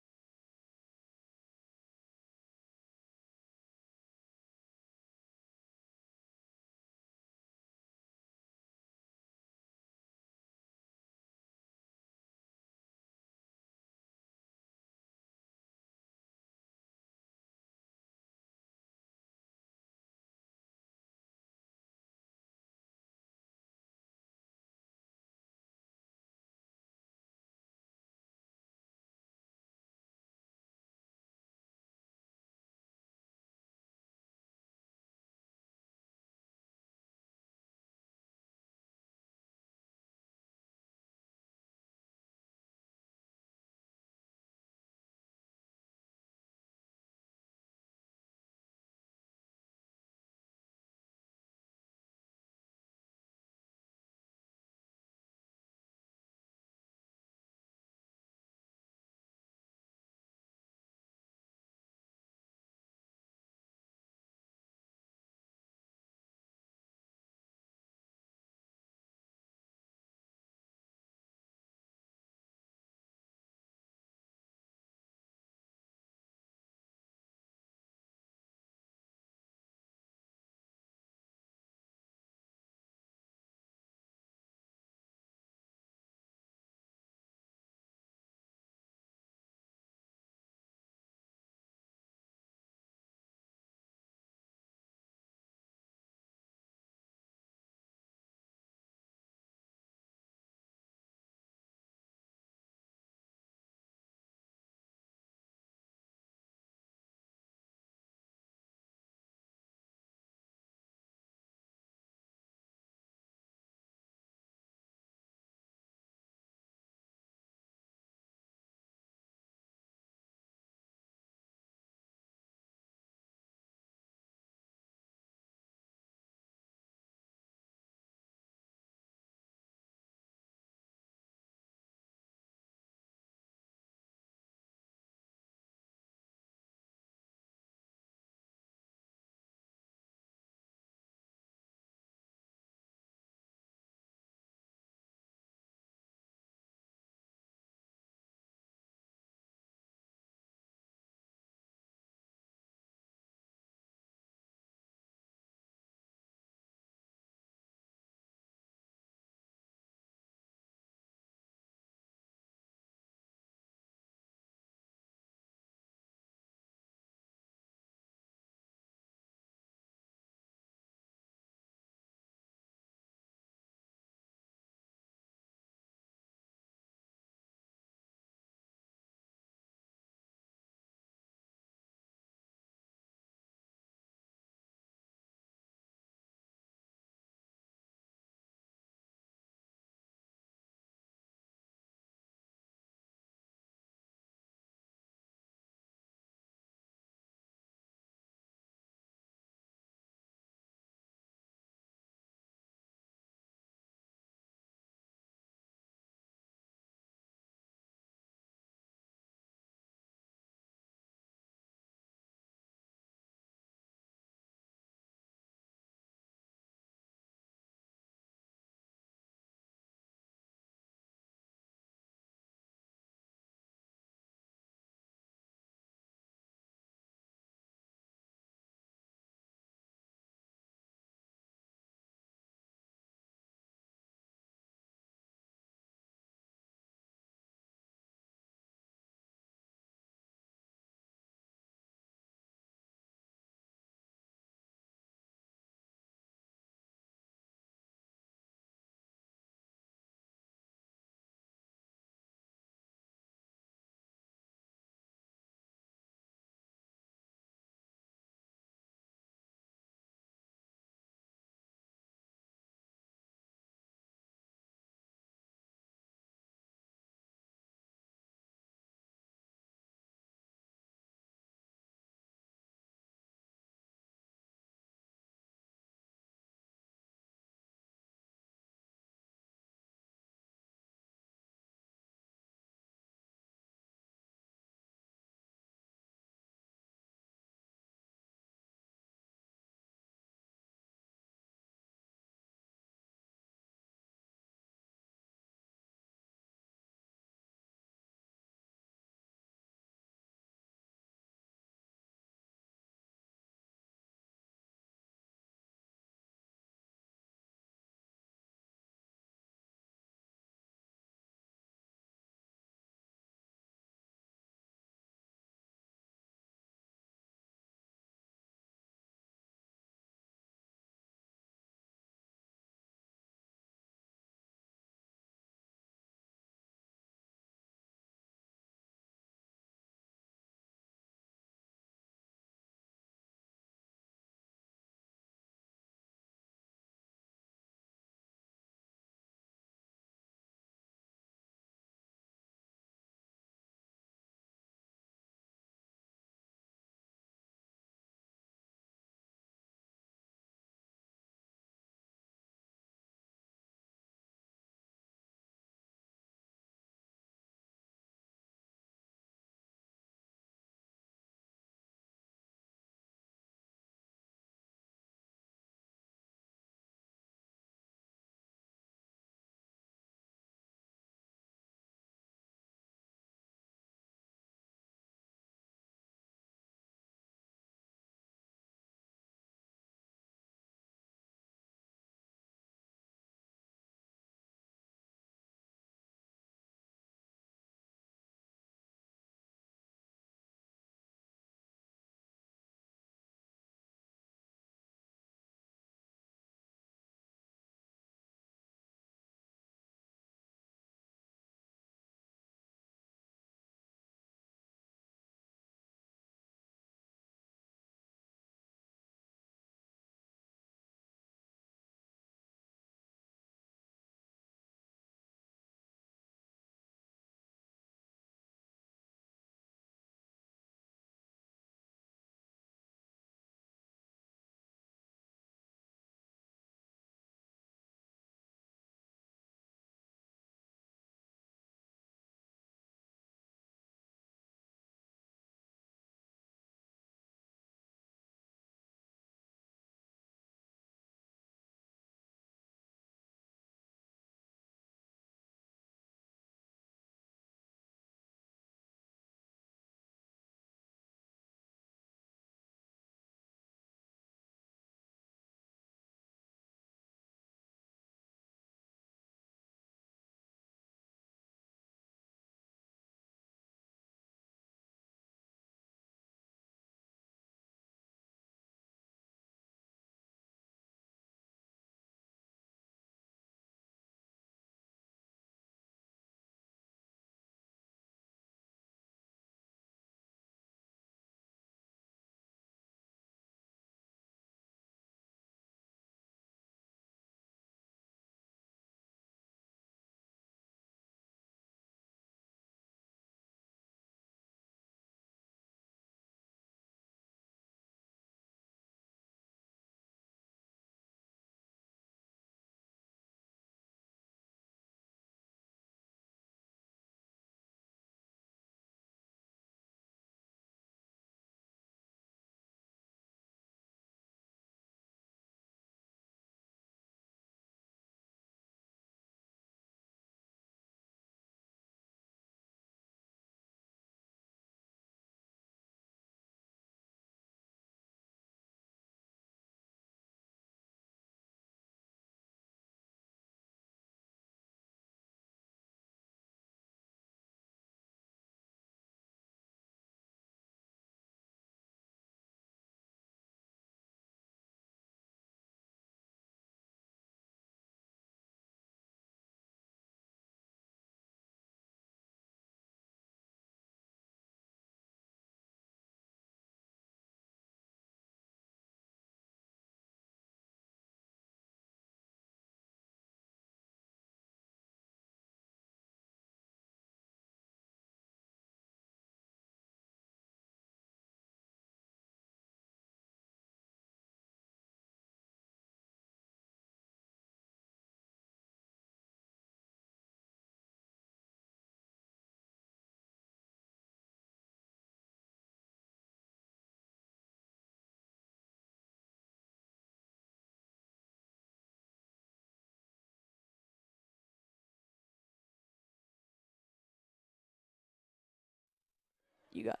you got.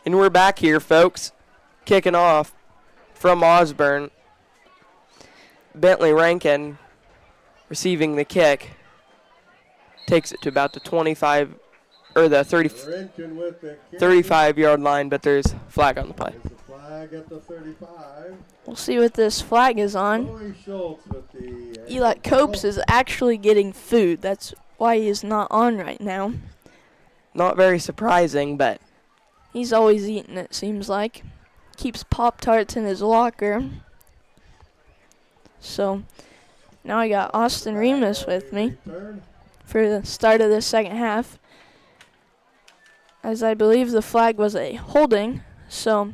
And we're back here, folks. Kicking off from Osborne. Bentley Rankin receiving the kick. Takes it to about the 25 or the 35-yard line, but there's a flag on the play. There's a flag at the 35. We'll see what this flag is on. Joey Schultz with the Eli Copes is actually getting food. That's why he is not on right now. Not very surprising, but He's always eating, it seems like. Keeps Pop-Tarts in his locker. So, now I got Austin Remus with me for the start of the second half, as I believe the flag was a holding. So,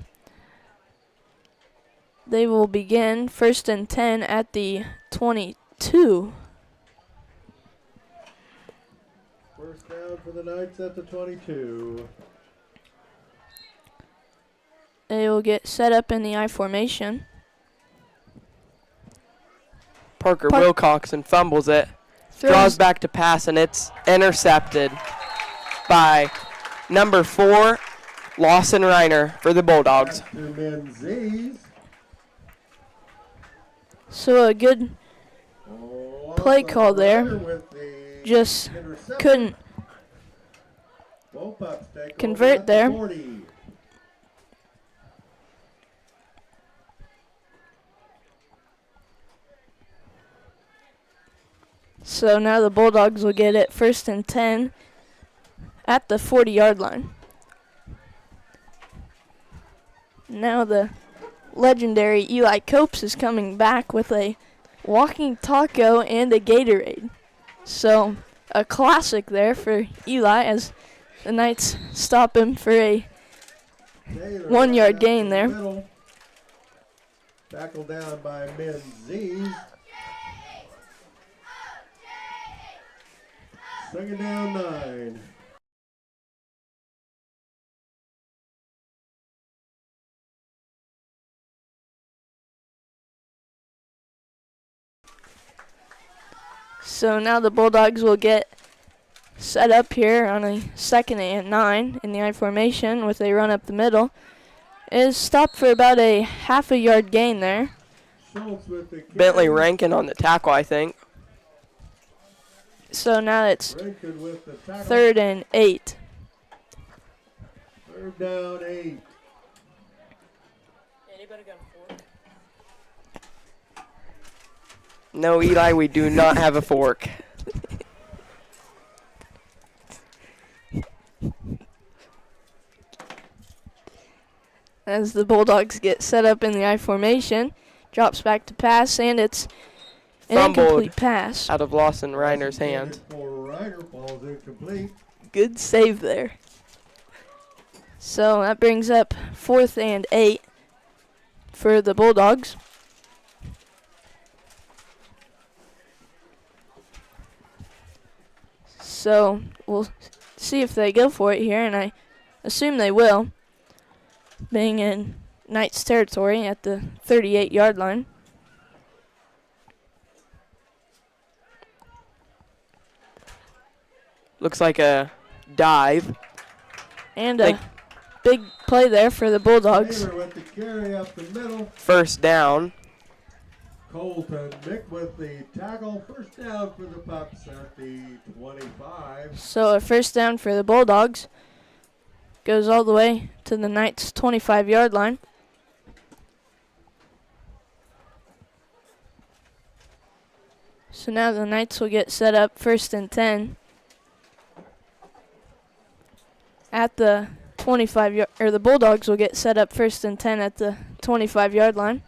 they will begin 1st and 10 at the 22. First down for the Knights at the 22. They will get set up in the I formation. Parker Wilcoxon fumbles it. Draws back to pass, and it's intercepted by number 4, Lawson Reiner for the Bulldogs. So a good play call there. Just couldn't convert there. So now the Bulldogs will get it 1st and 10 at the 40-yard line. Now the legendary Eli Copes is coming back with a walking taco and a Gatorade. So a classic there for Eli as the Knights stop him for a 1-yard gain there. Tackled down by Menzies. Second down 9. So now the Bulldogs will get set up here on a 2nd and 9 in the I formation with a run up the middle. It is stopped for about a half a yard gain there. Bentley Rankin on the tackle, I think. So now it's 3rd and 8. 3rd down 8. Anybody got a fork? No, Eli, we do not have a fork. As the Bulldogs get set up in the I formation, drops back to pass, and it's an incomplete pass. Out of Lawson Reiner's hands. Good save there. So that brings up 4th and 8 for the Bulldogs. So we'll see if they go for it here, and I assume they will, being in Knights territory at the 38-yard line. Looks like a dive. And a big play there for the Bulldogs. With the carry up the middle. 1st down. Colton Mick with the tackle. 1st down for the Pups at the 25. So a 1st down for the Bulldogs. Goes all the way to the Knights' 25-yard line. So now the Knights will get set up 1st and 10 at the 25-yard, or the Bulldogs will get set up 1st and 10 at the 25-yard line.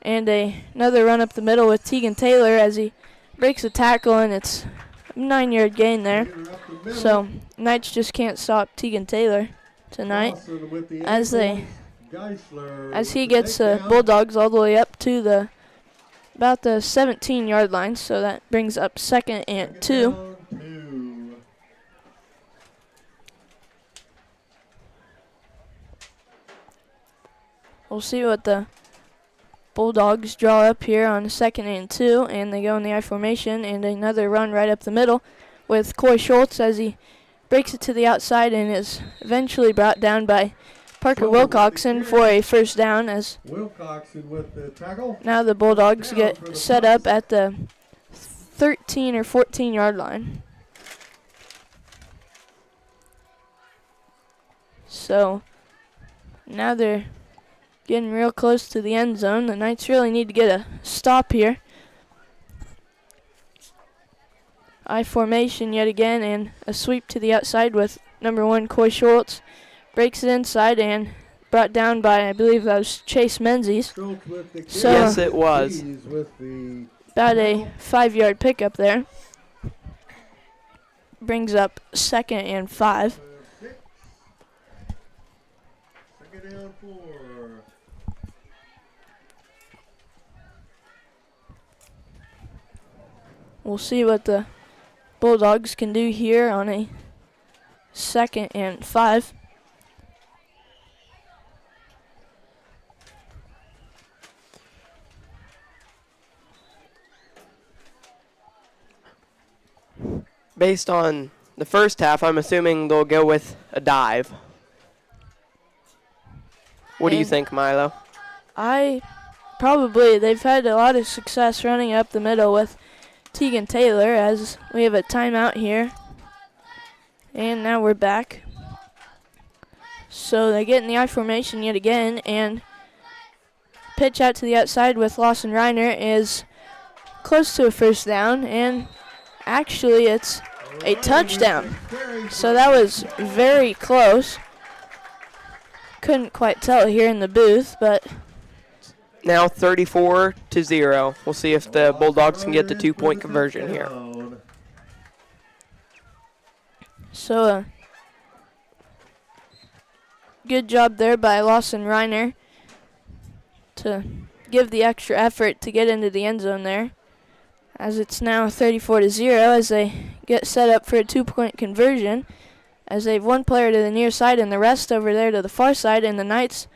And another run up the middle with Tegan Taylor as he breaks a tackle, and it's a 9-yard gain there. So Knights just can't stop Tegan Taylor tonight as he gets the Bulldogs all the way up to about the 17-yard line. So that brings up 2nd and 2. We'll see what the Bulldogs draw up here on 2nd and 2, and they go in the I formation, and another run right up the middle with Coy Schultz as he breaks it to the outside and is eventually brought down by Parker Wilcoxon for a first down, as Wilcoxon with the tackle. now the Bulldogs get set up at the 13 or 14 yard line. So now they're getting real close to the end zone. The Knights really need to get a stop here. I formation yet again, and a sweep to the outside with number 1 Coy Schultz. Breaks it inside and brought down by, I believe that was Chase Menzies. So yes, it was. About a 5-yard pickup there. Brings up 2nd and 5. Second down 4. We'll see what the Bulldogs can do here on a 2nd and 5. Based on the first half, I'm assuming they'll go with a dive. What do you think, Milo? They've had a lot of success running up the middle with Tegan Taylor, as we have a timeout here. And now we're back. So they get in the I formation yet again, and pitch out to the outside with Lawson Reiner is close to a first down, and actually it's a touchdown. So that was very close. Couldn't quite tell here in the booth, but Now 34-0. We'll see if the Bulldogs can get the 2-point conversion here. so good job there by Lawson Reiner to give the extra effort to get into the end zone there, as it's now 34-0 as they get set up for a 2-point conversion, as they've one player to the near side and the rest over there to the far side, and the Knights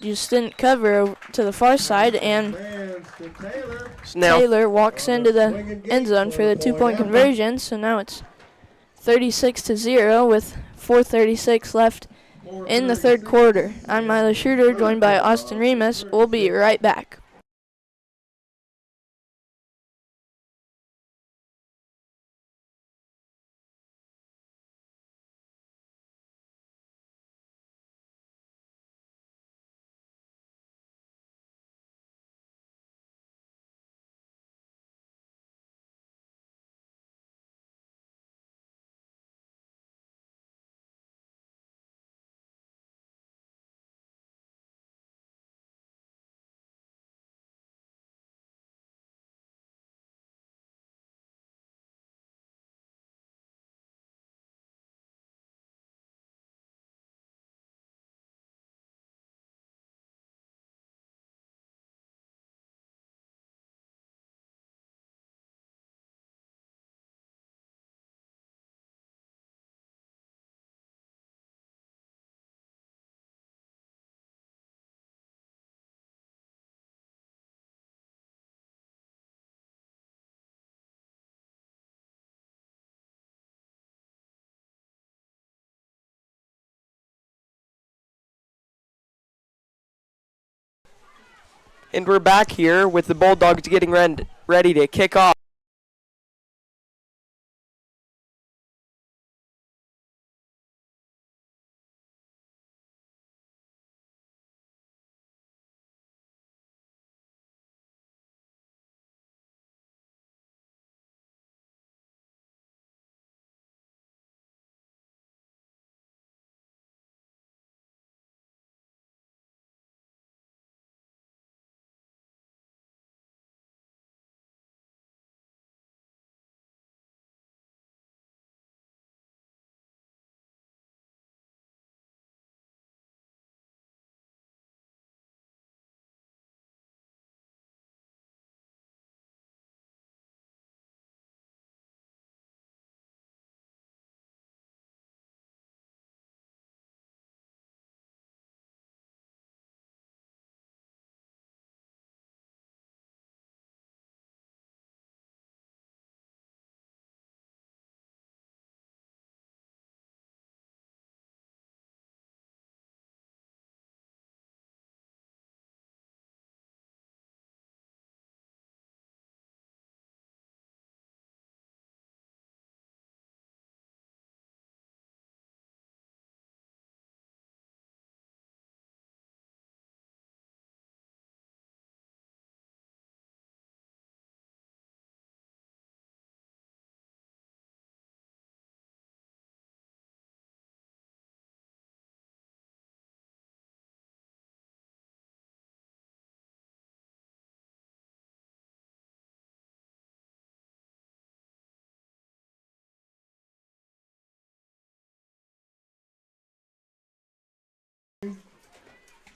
just didn't cover to the far side, and Taylor walks into the end zone for the 2-point conversion. So now it's 36-0 with 4:36 left in the third quarter. I'm Milo Schroeder, joined by Austin Remus. We'll be right back. And we're back here with the Bulldogs getting ready to kick off.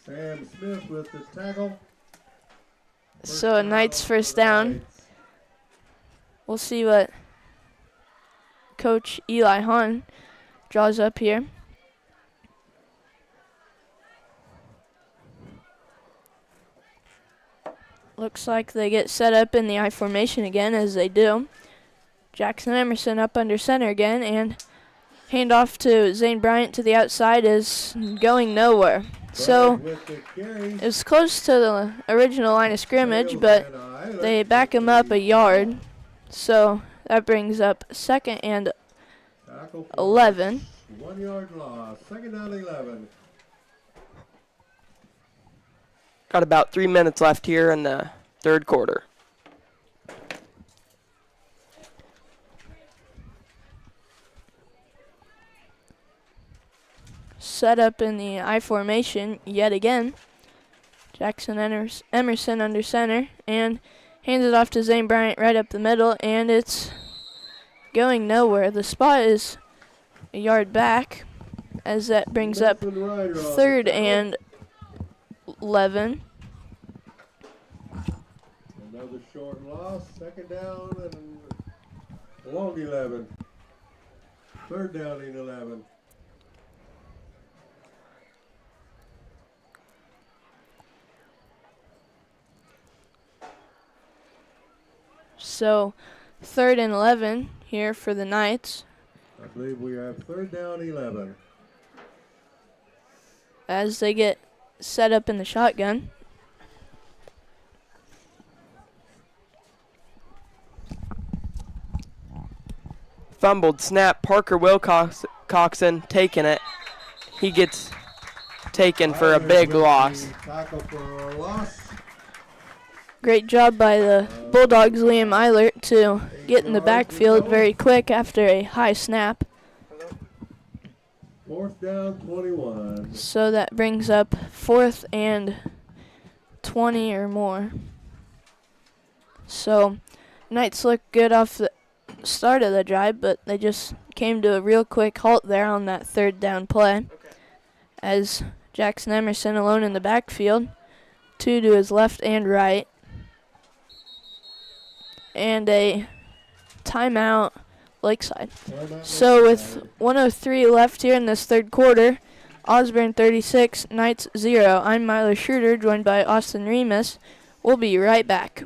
Sam Smith with the tackle. So a Knights first down. We'll see what Coach Eli Hahn draws up here. Looks like they get set up in the I formation again, as they do. Jackson Emerson up under center again, and handoff to Zane Bryant to the outside is going nowhere. So it's close to the original line of scrimmage, but they back him up a yard. So that brings up 2nd and 11. 1 yard loss. 2nd down 11. Got about 3 minutes left here in the third quarter. Set up in the I formation yet again. Jackson Emerson under center and hands it off to Zane Bryant right up the middle, and it's going nowhere. The spot is a yard back, as that brings up 3rd and 11. Another short loss. 2nd down and long 11. 3rd down and 11. So 3rd and 11 here for the Knights. I believe we have 3rd down 11. As they get set up in the shotgun. Fumbled snap. Parker Wilcoxon taking it. He gets taken for a big loss. Tackle for a loss. Great job by the Bulldogs' Liam Eilert to get in the backfield very quick after a high snap. 4th down 21. So that brings up 4th and 20 or more. So Knights look good off the start of the drive, but they just came to a real quick halt there on that 3rd down play. As Jackson Emerson alone in the backfield, 2 to his left and right. And a timeout, Lakeside. So with 1:03 left here in this third quarter, Osborne 36, Knights 0. I'm Milo Schroeder, joined by Austin Remus. We'll be right back.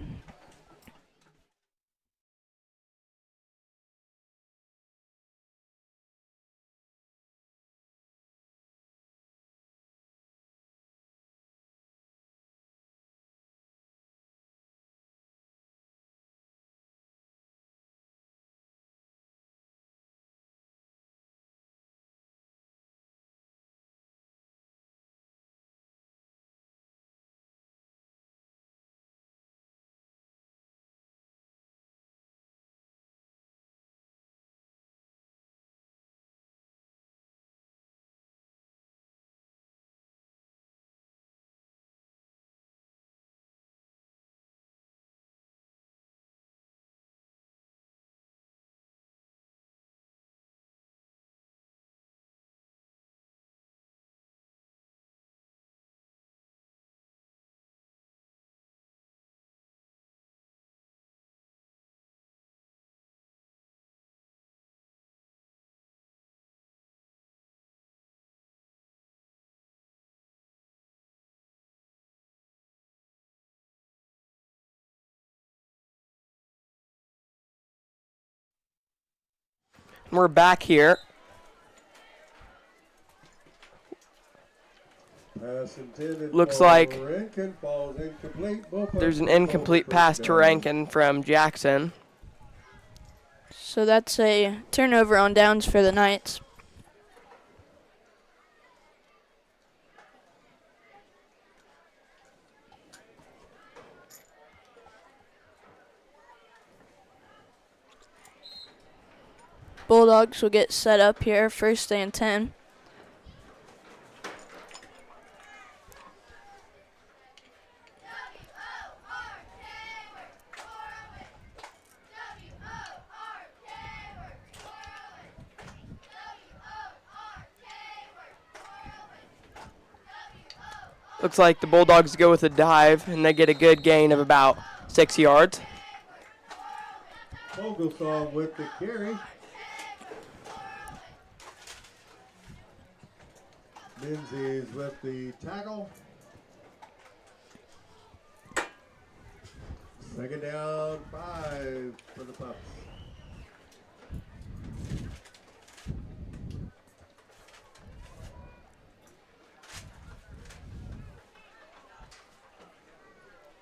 We're back here. Looks like there's an incomplete pass to Rankin from Jackson. So that's a turnover on downs for the Knights. Bulldogs will get set up here, 1st and 10. Looks like the Bulldogs go with a dive, and they get a good gain of about 6 yards. Fogelsaw with the carry. Menzies with the tackle. Second down, 5 for the Pups.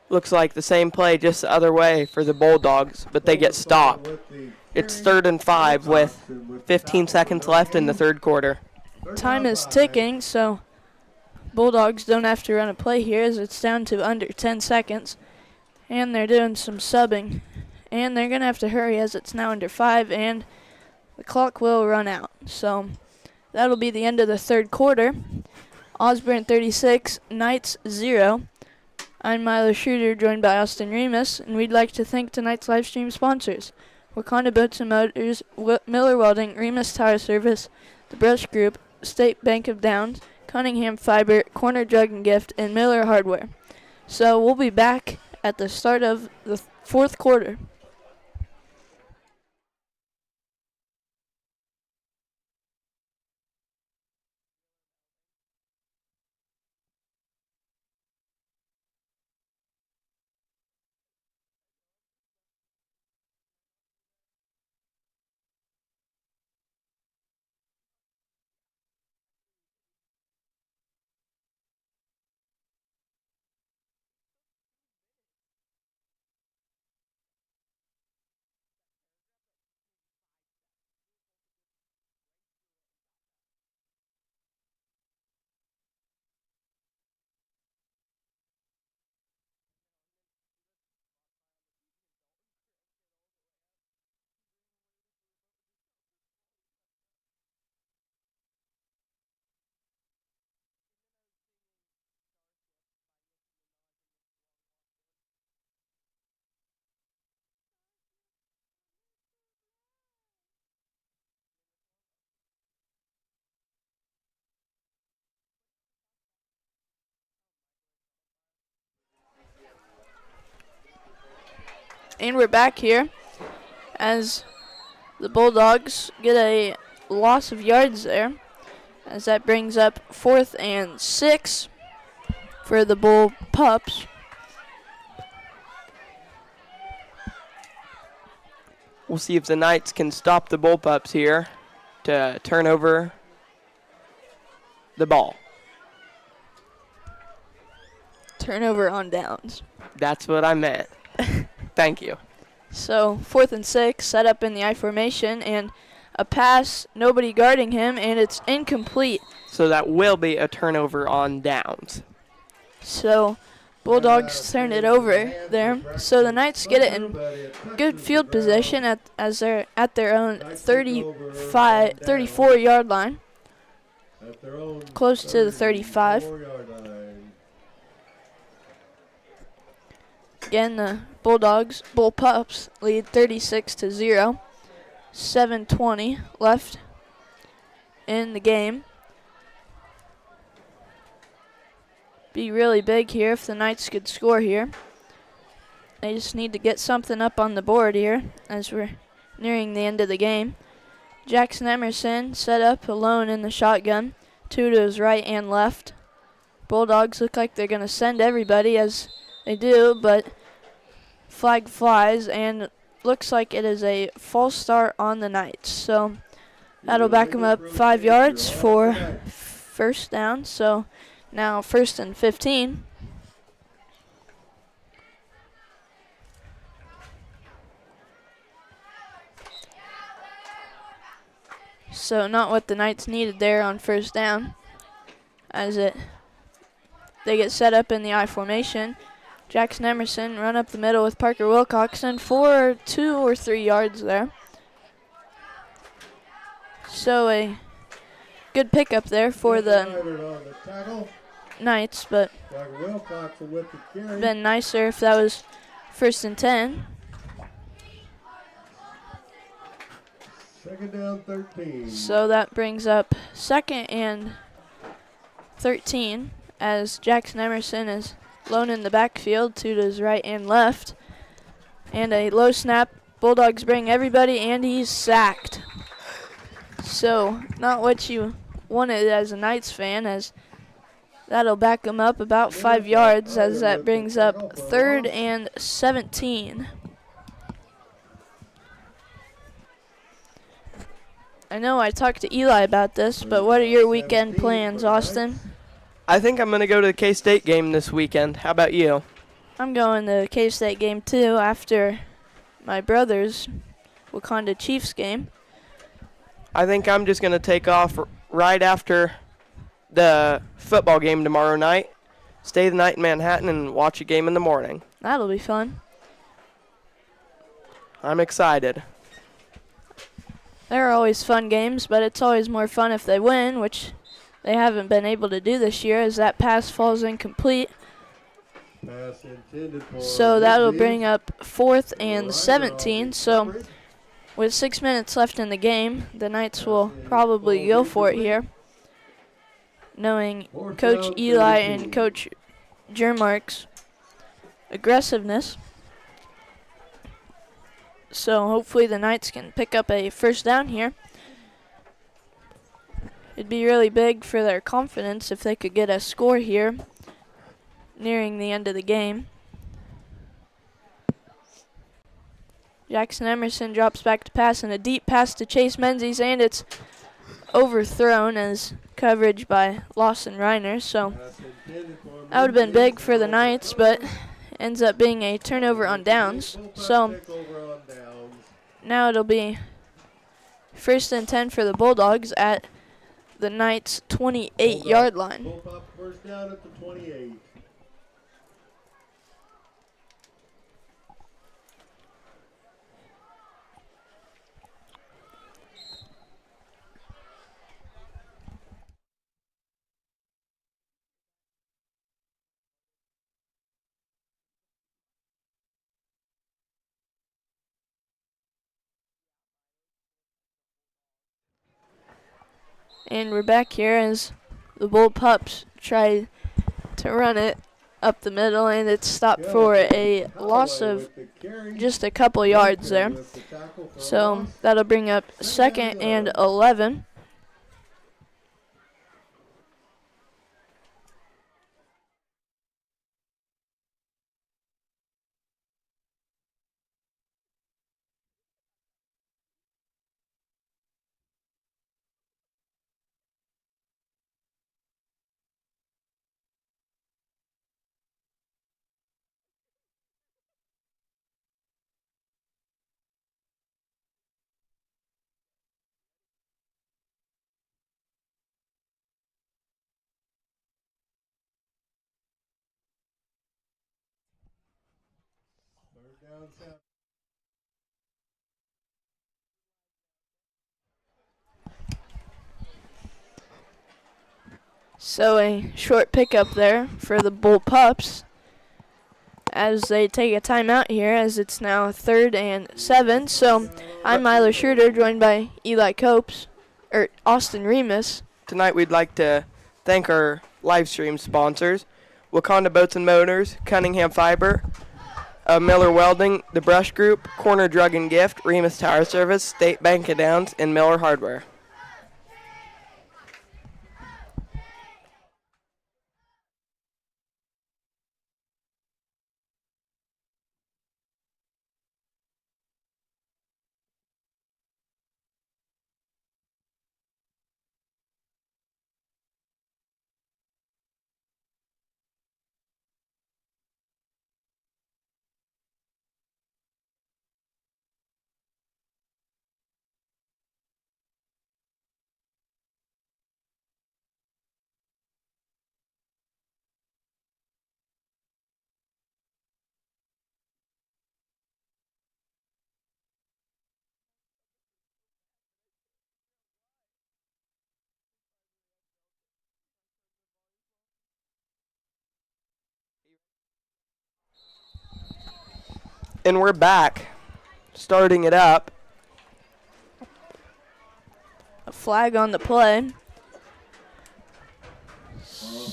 Looks like the same play just the other way for the Bulldogs, but they get stopped. It's 3rd and 5 with 15 seconds left in the third quarter. Time is ticking, so Bulldogs don't have to run a play here as it's down to under 10 seconds. And they're doing some subbing. And they're going to have to hurry as it's now under 5 and the clock will run out. So that'll be the end of the third quarter. Osborne 36, Knights 0. I'm Milo Schroeder, joined by Austin Remus, and we'd like to thank tonight's live stream sponsors: Wakanda Boats and Motors, Miller Welding, Remus Tire Service, The Brush Group, State Bank of Downs, Cunningham Fiber, Corner Drug and Gift, and Miller Hardware. So we'll be back at the start of the fourth quarter. And we're back here as the Bulldogs get a loss of yards there, as that brings up 4th and 6 for the Bull Pups. We'll see if the Knights can stop the Bull Pups here to turn over the ball. Turnover on downs. That's what I meant. Thank you. So 4th and 6, set up in the I formation, and a pass, nobody guarding him, and it's incomplete. So that will be a turnover on downs. So Bulldogs turn it over there. So the Knights get it in good field position as they're at their own 34-yard line, close to the 35. Again, the Bull Pups lead 36-0. 7:20 left in the game. Be really big here if the Knights could score here. They just need to get something up on the board here as we're nearing the end of the game. Jackson Emerson set up alone in the shotgun, 2 to his right and left. Bulldogs look like they're going to send everybody as they do, but flag flies, and looks like it is a false start on the Knights. So that'll back them up 5 yards for first down. So now 1st and 15. So not what the Knights needed there on first down, as they get set up in the I formation. Jackson Emerson run up the middle with Parker Wilcoxon for 2 or 3 yards there. So a good pickup there for the Knights, but been nicer if that was 1st and 10. Second down, 13. So that brings up 2nd and 13 as Jackson Emerson is lone in the backfield, to his right and left. And a low snap. Bulldogs bring everybody, and he's sacked. So, not what you wanted as a Knights fan, as that'll back him up about 5 yards, as that brings up 3rd and 17. I know I talked to Eli about this, but what are your weekend plans, Austin? I think I'm going to go to the K-State game this weekend. How about you? I'm going to the K-State game too after my brother's Wakanda Chiefs game. I think I'm just going to take off right after the football game tomorrow night, stay the night in Manhattan, and watch a game in the morning. That'll be fun. I'm excited. There are always fun games, but it's always more fun if they win, which they haven't been able to do this year, as that pass falls incomplete. So that'll bring up 4th and 17. So with 6 minutes left in the game, the Knights will probably go for it here, knowing Coach Eli and Coach Jermark's aggressiveness. So hopefully the Knights can pick up a first down here. It'd be really big for their confidence if they could get a score here nearing the end of the game. Jackson Emerson drops back to pass, and a deep pass to Chase Menzies, and it's overthrown as coverage by Lawson Reiner. So that would have been big for the Knights, but ends up being a turnover on downs. So now it'll be 1st and 10 for the Bulldogs at the Knights' 28-yard line. First down at the 28. And we're back here as the Bull Pups try to run it up the middle, and it's stopped for a loss of just a couple yards there. So that'll bring up 2nd and 11. So a short pickup there for the Bull Pups as they take a timeout here, as it's now 3rd and 7. So I'm Milo Schroeder, joined by Eli Copes, or Austin Remus. Tonight we'd like to thank our live stream sponsors, Wakanda Boats and Motors, Cunningham Fiber, Miller Welding, The Brush Group, Corner Drug and Gift, Remus Tower Service, State Bank of Downs, and Miller Hardware. And we're back, starting it up. A flag on the play.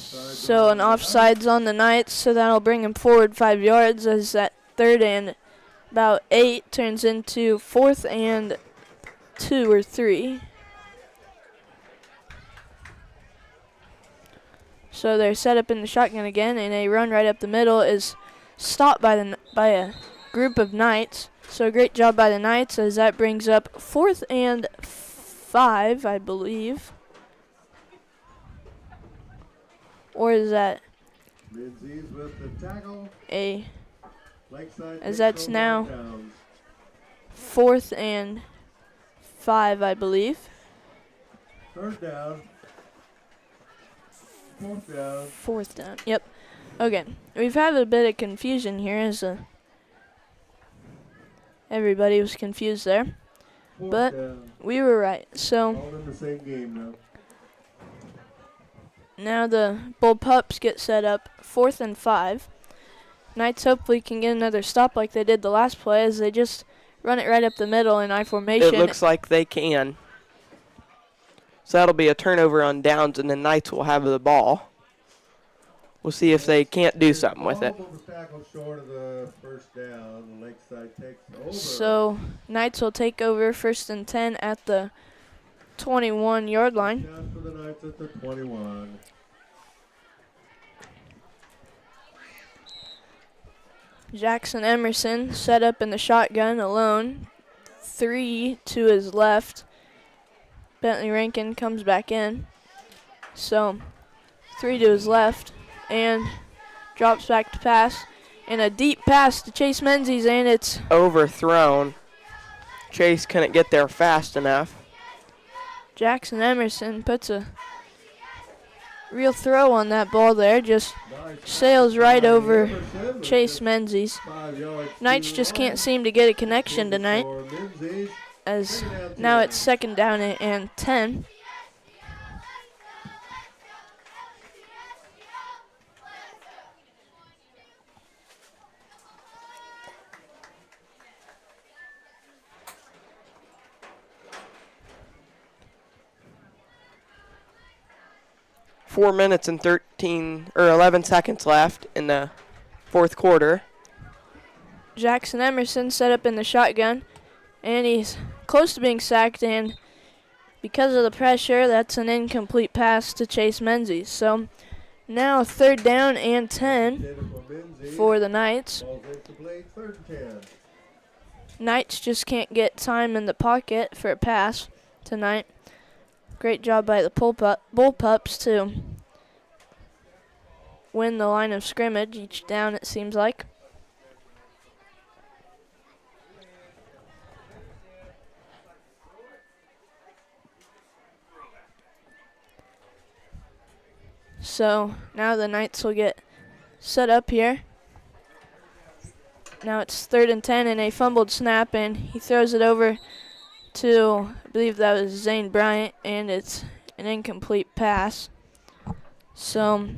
So an offside's on the Knights, so that'll bring him forward 5 yards as that 3rd and about 8 turns into 4th and 2 or 3. So they're set up in the shotgun again, and a run right up the middle is stopped by a group of Knights. So great job by the Knights as that brings up 4th and 5, I believe. Or is that Menzies with the tackle. Lakeside as takes that's over now on downs. 4th and 5, I believe. 3rd down. 4th down. 4th down. Yep. Okay. We've had a bit of confusion here as everybody was confused there. 4th But down. we were right. So All in the same game now. now the Bull Pups get set up 4th and 5. Knights hopefully can get another stop like they did the last play as they just run it right up the middle in I formation. It looks like they can. So that'll be a turnover on downs, and the Knights will have the ball. We'll see if they can't do something with it. Ball was tackled short of the 1st down. Lakeside takes over. So Knights will take over 1st and 10 at the 21-yard line. Down for the Knights at the 21. Jackson Emerson set up in the shotgun alone. 3 to his left. Bentley Rankin comes back in. So 3 to his left and drops back to pass. And a deep pass to Chase Menzies, and it's Overthrown. Chase couldn't get there fast enough. Jackson Emerson puts a real throw on that ball there. Just sails right over Chase Menzies. 5 yards. Knights just can't seem to get a connection tonight, For Menzies. as now it's 2nd down and 10. Four minutes and 11 seconds left in the 4th quarter. Jackson Emerson set up in the shotgun, and he's close to being sacked, and because of the pressure, that's an incomplete pass to Chase Menzies. So now 3rd down and 10 for the Knights. Ball's incomplete. 3rd and 10. Knights just can't get time in the pocket for a pass tonight. Great job by the Bull Pups to win the line of scrimmage each down, it seems like. So now the Knights will get set up here. Now it's 3rd and 10 and a fumbled snap, and he throws it over to, I believe that was Zane Bryant, and it's an incomplete pass. So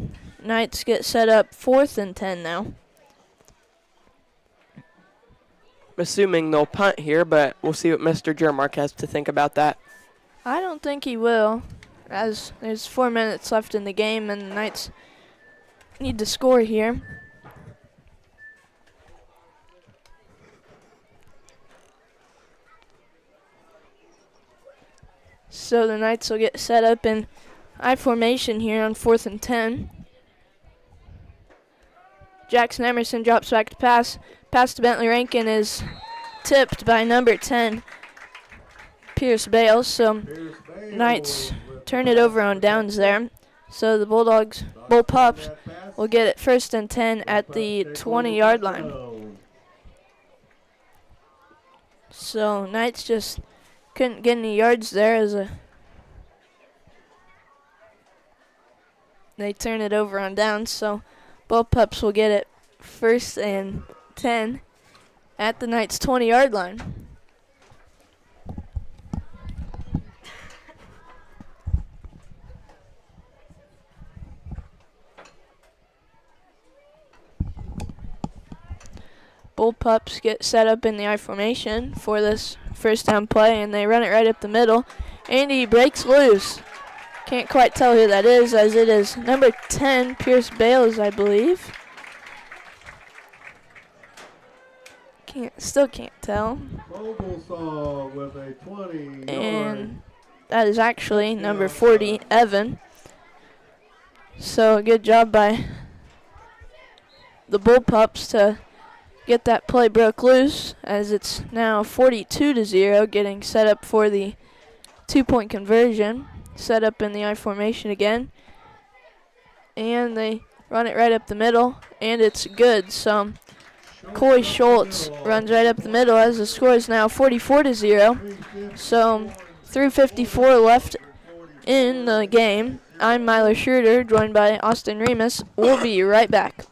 Knights get set up 4th and 10 now. Assuming they'll punt here, but we'll see what Mr. Jermark has to think about that. I don't think he will, as there's 4 minutes left in the game, and the Knights need to score here. So the Knights will get set up in I formation here on 4th and 10. Jackson Emerson drops back to pass. Pass to Bentley Rankin is tipped by number 10, Pierce Bales. So Knights turn it over on downs there. So the Bull Pups will get it 1st and 10 at the 20-yard line. So Knights just couldn't get any yards there as they turn it over on downs. So Bull Pups will get it 1st and 10 at the Knights' 20-yard line. Bull Pups get set up in the I formation for this 1st down play, and they run it right up the middle. And he breaks loose. Can't quite tell who that is, as it is number 10, Pierce Bales, I believe. Still can't tell. Vogelsong with a 20-yard. And that is actually number 40, Evan. So good job by the Bullpups to get that play broke loose, as it's now 42-0, getting set up for the 2-point conversion. Set up in the I formation again. And they run it right up the middle, and it's good. So Coy Schultz runs right up the middle, as the score is now 44-0. So 3:54 left in the game. I'm Myler Schroeder, joined by Austin Remus. We'll be right back.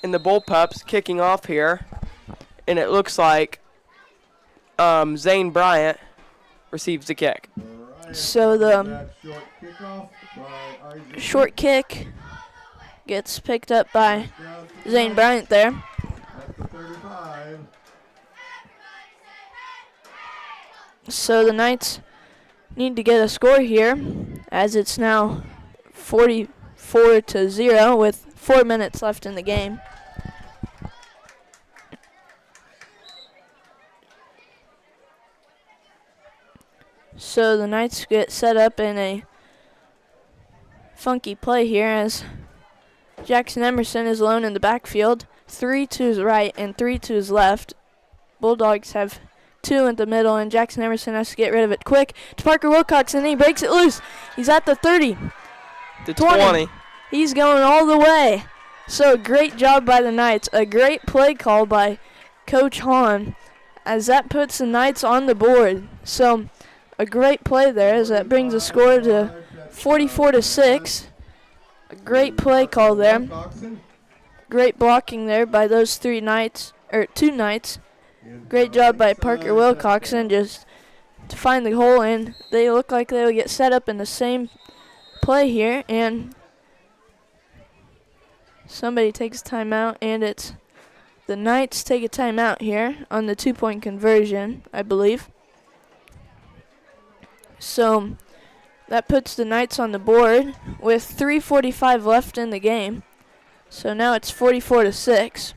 And the Bullpups kicking off here. And it looks like Zane Bryant receives the kick. So the short kick gets picked up by Zane Bryant there. So the Knights need to get a score here, as it's now 44-0 with 4 minutes left in the game. So the Knights get set up in a funky play here, as Jackson Emerson is alone in the backfield. 3 to his right and 3 to his left. Bulldogs have 2 in the middle, and Jackson Emerson has to get rid of it quick to Parker Wilcox, and he breaks it loose. He's at the 30. The 20. He's going all the way. So great job by the Knights. A great play call by Coach Hahn, as that puts the Knights on the board. So a great play there, as that brings the score to 44-6. A great play call there. Great blocking there by those two Knights. Great job by Parker Wilcoxon just to find the hole, and they look like they'll get set up in the same play here, and somebody takes a timeout, and it's the Knights take a timeout here on the 2-point conversion, I believe. So that puts the Knights on the board with 3:45 left in the game. So now it's 44-6.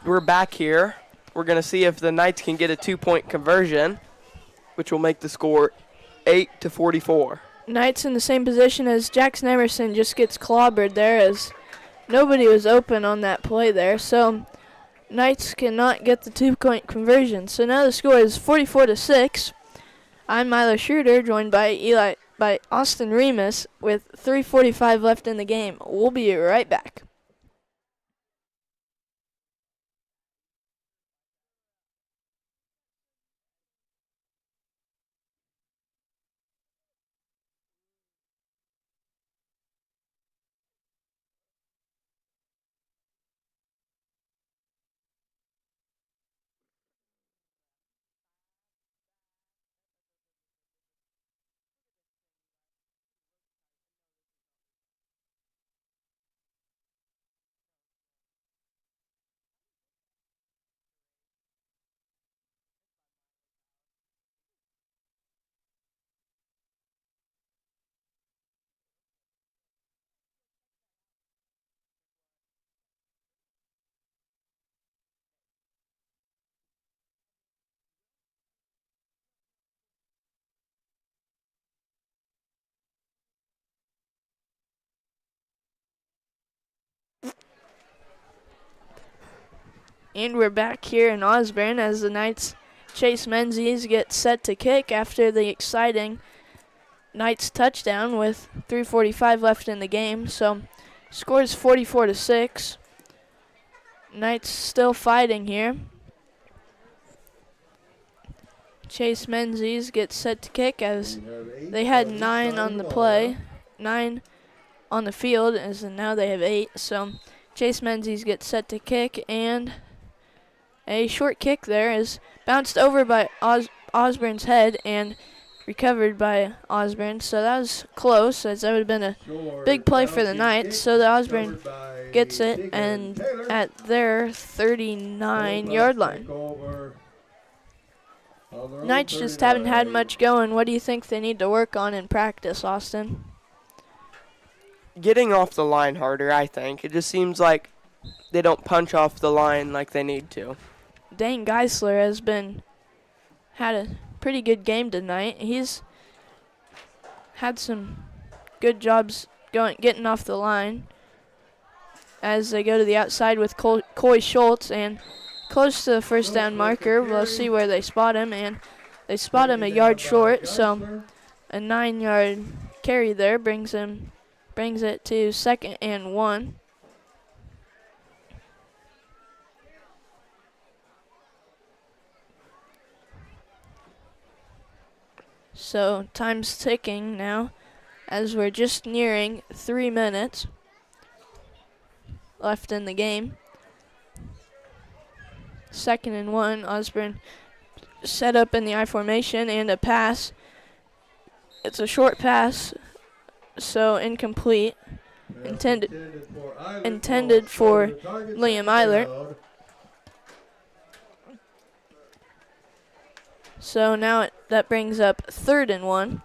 We're back here. We're going to see if the Knights can get a 2-point conversion, which will make the score 8-44. Knights in the same position as Jackson Emerson, just gets clobbered there as nobody was open on that play there. So Knights cannot get the 2-point conversion. So now the score is 44-6. I'm Milo Schroeder, joined by Austin Remus with 3:45 left in the game. We'll be right back. And we're back here in Osborne as the Knights' Chase Menzies gets set to kick after the exciting Knights touchdown with 3:45 left in the game. So scores 44-6. Knights still fighting here. Chase Menzies gets set to kick as they had 9 on the play, 9 on the field, as now they have 8. So Chase Menzies gets set to kick, and a short kick there is bounced over by Osborne's head and recovered by Osborne. So that was close, as that would have been a big play for the Knights. So the Osborne gets it and at their 39-yard line. Knights just haven't had much going. What do you think they need to work on in practice, Austin? Getting off the line harder, I think. It just seems like they don't punch off the line like they need to. Dane Geisler has had a pretty good game tonight. He's had some good jobs getting off the line as they go to the outside with Coy Schultz and close to the first down marker. We'll see where they spot him, and they spot him a yard short, so a 9-yard carry there brings it to 2nd and 1. So time's ticking now as we're just nearing 3 minutes left in the game. 2nd and 1. Osborne set up in the I formation and a pass. It's a short pass, so incomplete. Intended for Liam Eilert. So now that brings up 3rd and 1.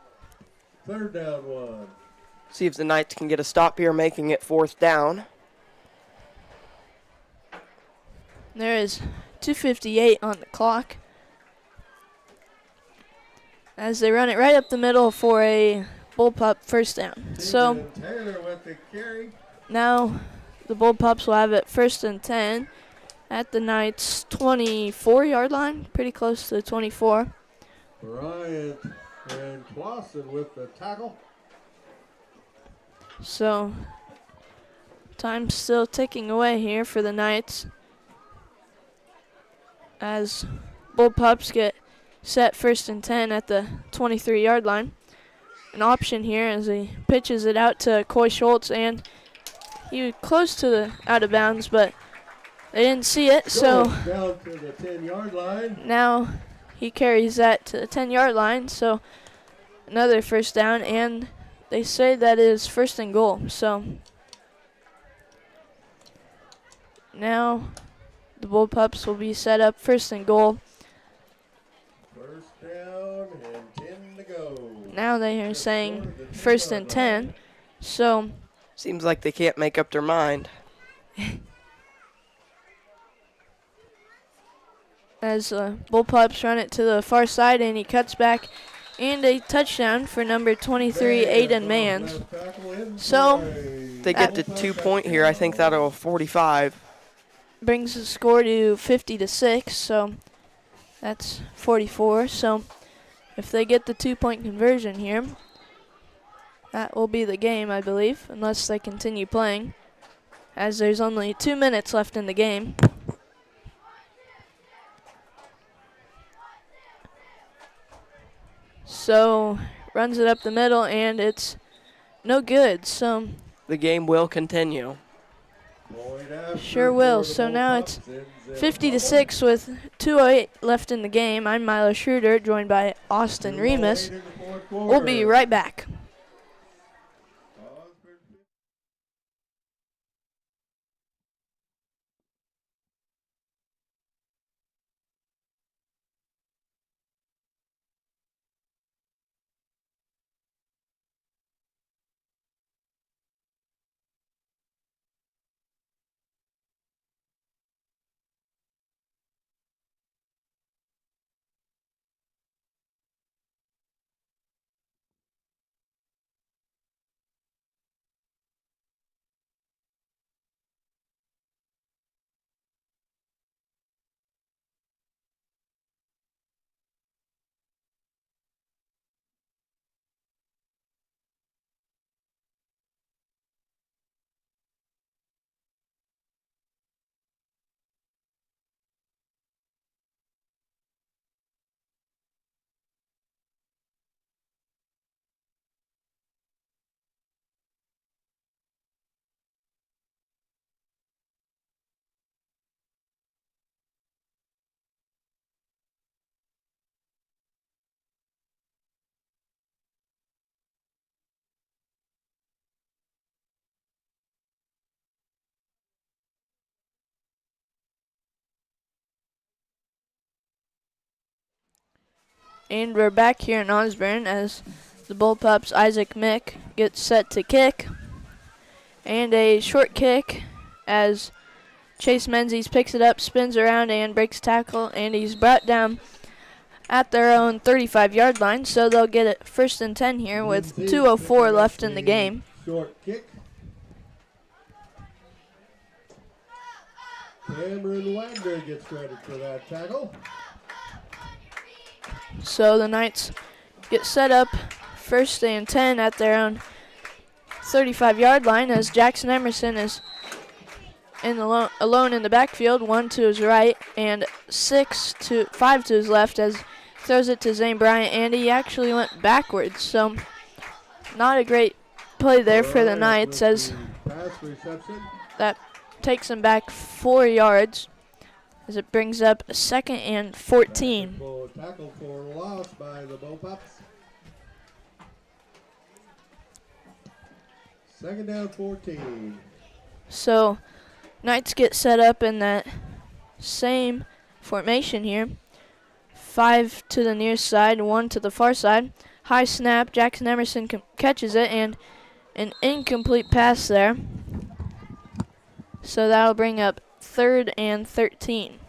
3rd down 1. See if the Knights can get a stop here, making it 4th down. There is 2:58 on the clock as they run it right up the middle for a bullpup first down. So now the Bullpups will have it 1st and 10 at the Knights' 24-yard line, pretty close to the 24. Bryant and Clausen with the tackle. So time's still ticking away here for the Knights as Bullpups get set 1st and 10 at the 23-yard line. An option here as he pitches it out to Coy Schultz, and he was close to the out of bounds, but they didn't see it, so down to the 10-yard line. Now he carries that to the 10-yard line, so another first down, and they say that is 1st and goal. So now the Bullpups will be set up 1st and goal. 1st down and 10 to go. Now they are saying 1st and 10, so seems like they can't make up their mind. as Bullpups run it to the far side, and he cuts back, and a touchdown for number 23, Aiden Manns. So If they get the 2 point here, I think that'll 45. brings the score to 50-6. So that's 44. So if they get the 2 point conversion here, that will be the game, I believe, unless they continue playing, as there's only 2 minutes left in the game. So runs it up the middle, and it's no good. So The game will continue. sure will. So now it's 50-6 with 2:08 left in the game. I'm Milo Schroeder, joined by Austin Remus. We'll be right back. And we're back here in Osborne as the Bullpups' Isaac Mick gets set to kick. And a short kick as Chase Menzies picks it up, spins around, and breaks tackle. And he's brought down at their own 35-yard line. So they'll get it 1st and 10 here with 2:04 left in the game. Short kick. Cameron Wagner gets credit for that tackle. So the Knights get set up 1st and 10 at their own 35-yard line as Jackson Emerson is alone in the backfield, 1 to his right and 5 to his left as throws it to Zane Bryant, and he actually went backwards. So not a great play there for the Knights as that takes him back 4 yards as it brings up 2nd and 14. Tackle for loss by the Bullpups. 2nd down 14. So Knights get set up in that same formation here. 5 to the near side, 1 to the far side. High snap, Jackson Emerson catches it, and an incomplete pass there. So that'll bring up 3rd and 13.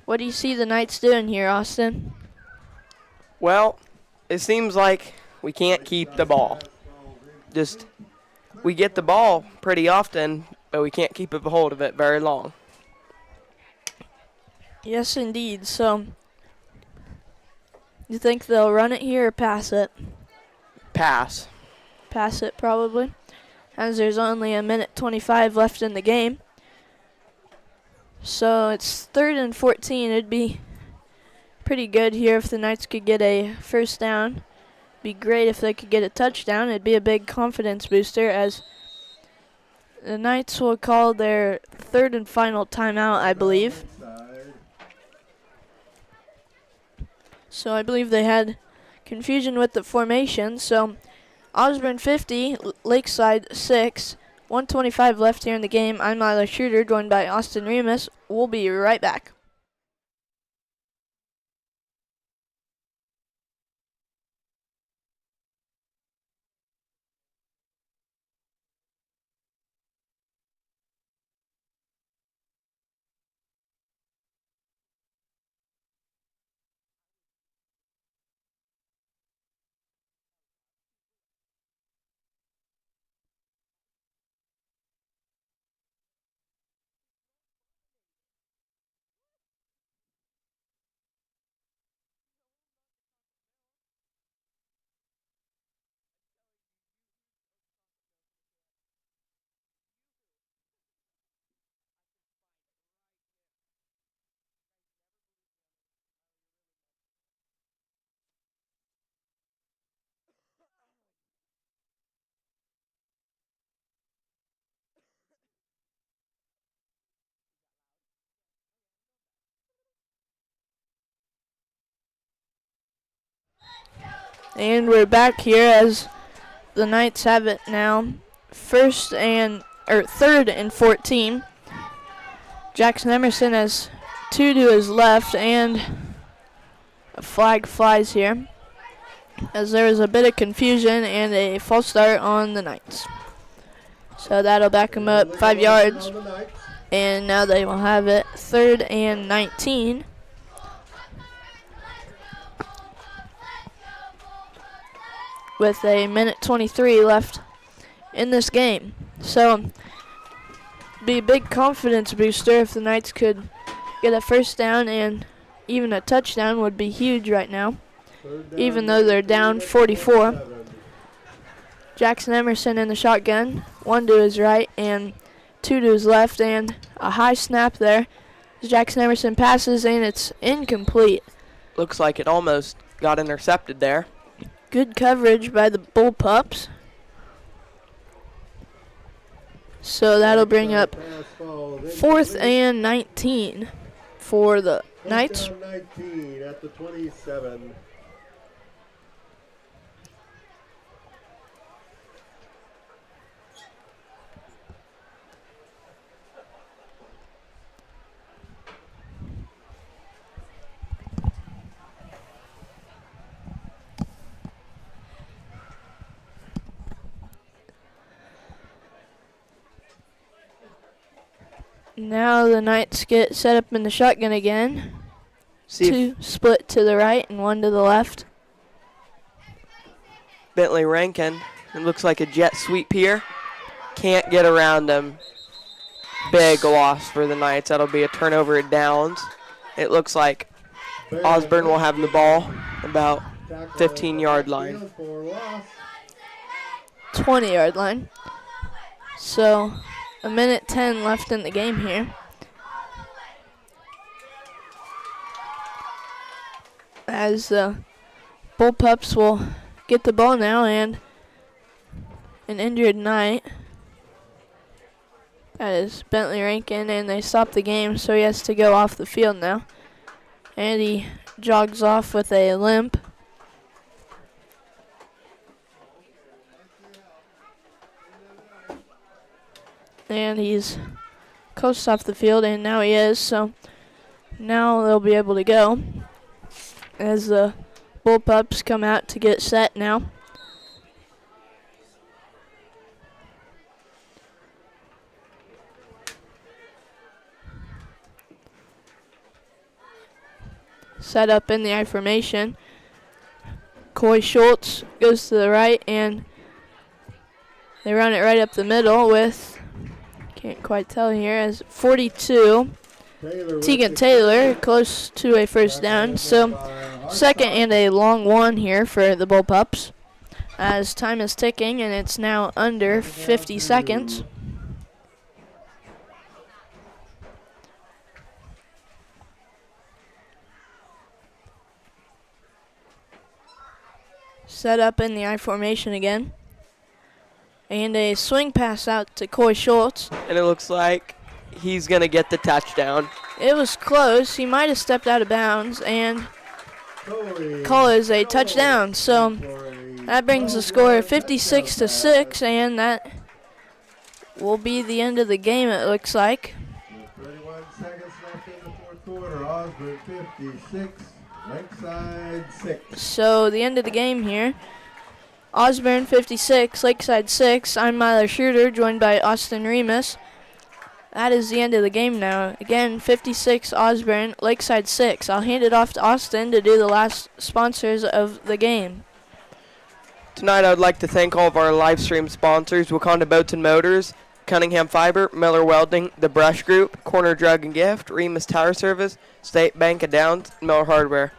What do you see the Knights doing here, Austin? Well, it seems like we can't keep the ball. We get the ball pretty often, but we can't keep a hold of it very long. Yes, indeed. So you think they'll run it here or pass it? Pass. Pass it, probably, as there's only 1:25 left in the game. So it's 3rd and 14. It'd be pretty good here if the Knights could get a 1st down. Be great if they could get a touchdown. It'd be a big confidence booster as the Knights will call their 3rd and final timeout, I believe. So I believe they had confusion with the formation. So Osborne 50, Lakeside 6. 1:25 left here in the game. I'm Milo Schroeder, joined by Austin Remus. We'll be right back. And we're back here as the Knights have it now. Third and 14. Jackson Emerson has 2 to his left, and a flag flies here as there is a bit of confusion and a false start on the Knights. So that'll back them up 5 yards, and now they will have it 3rd and 19. With a minute 23 left in this game. So, be a big confidence booster if the Knights could get a first down, and even a touchdown would be huge right now, even though they're down 44. Jackson Emerson in the shotgun, 1 to his right and 2 to his left, and a high snap there. Jackson Emerson passes, and it's incomplete. Looks like it almost got intercepted there. Good coverage by the Bullpups. So that'll bring up 4th and 19 for the Knights. 19 at the 27. Now the Knights get set up in the shotgun again. See 2 split to the right and 1 to the left. Bentley Rankin. It looks like a jet sweep here. Can't get around him. Big loss for the Knights. That'll be a turnover at downs. It looks like Osborne will have the ball about 15-yard line. 20-yard line. So a minute 10 left in the game here. As the Bullpups will get the ball now, and an injured Knight. That is Bentley Rankin, and they stop the game, so he has to go off the field now. And he jogs off with a limp. And he's coached off the field, and now he is, so now they'll be able to go as the Bullpups come out to get set now. Set up in the I formation. Coy Schultz goes to the right, and they run it right up the middle with, can't quite tell here, as 42. Tegan Taylor close to a first down. So 2nd and a long 1 here for the Bullpups as time is ticking, and it's now under 50 seconds. Set up in the I formation again. And a swing pass out to Coy Schultz. And it looks like he's going to get the touchdown. It was close. He might have stepped out of bounds, and call is a touchdown. So that brings the score 56-6, and that will be the end of the game, it looks like. 31 seconds left in the fourth quarter. Osborne 56, Lakeside 6. So the end of the game here. Osborne 56, Lakeside 6. I'm Myler Schroeder, joined by Austin Remus. That is the end of the game now. Again, 56 Osborne, Lakeside 6. I'll hand it off to Austin to do the last sponsors of the game. Tonight I would like to thank all of our live stream sponsors: Wakanda Boats and Motors, Cunningham Fiber, Miller Welding, The Brush Group, Corner Drug and Gift, Remus Tower Service, State Bank of Downs, and Miller Hardware.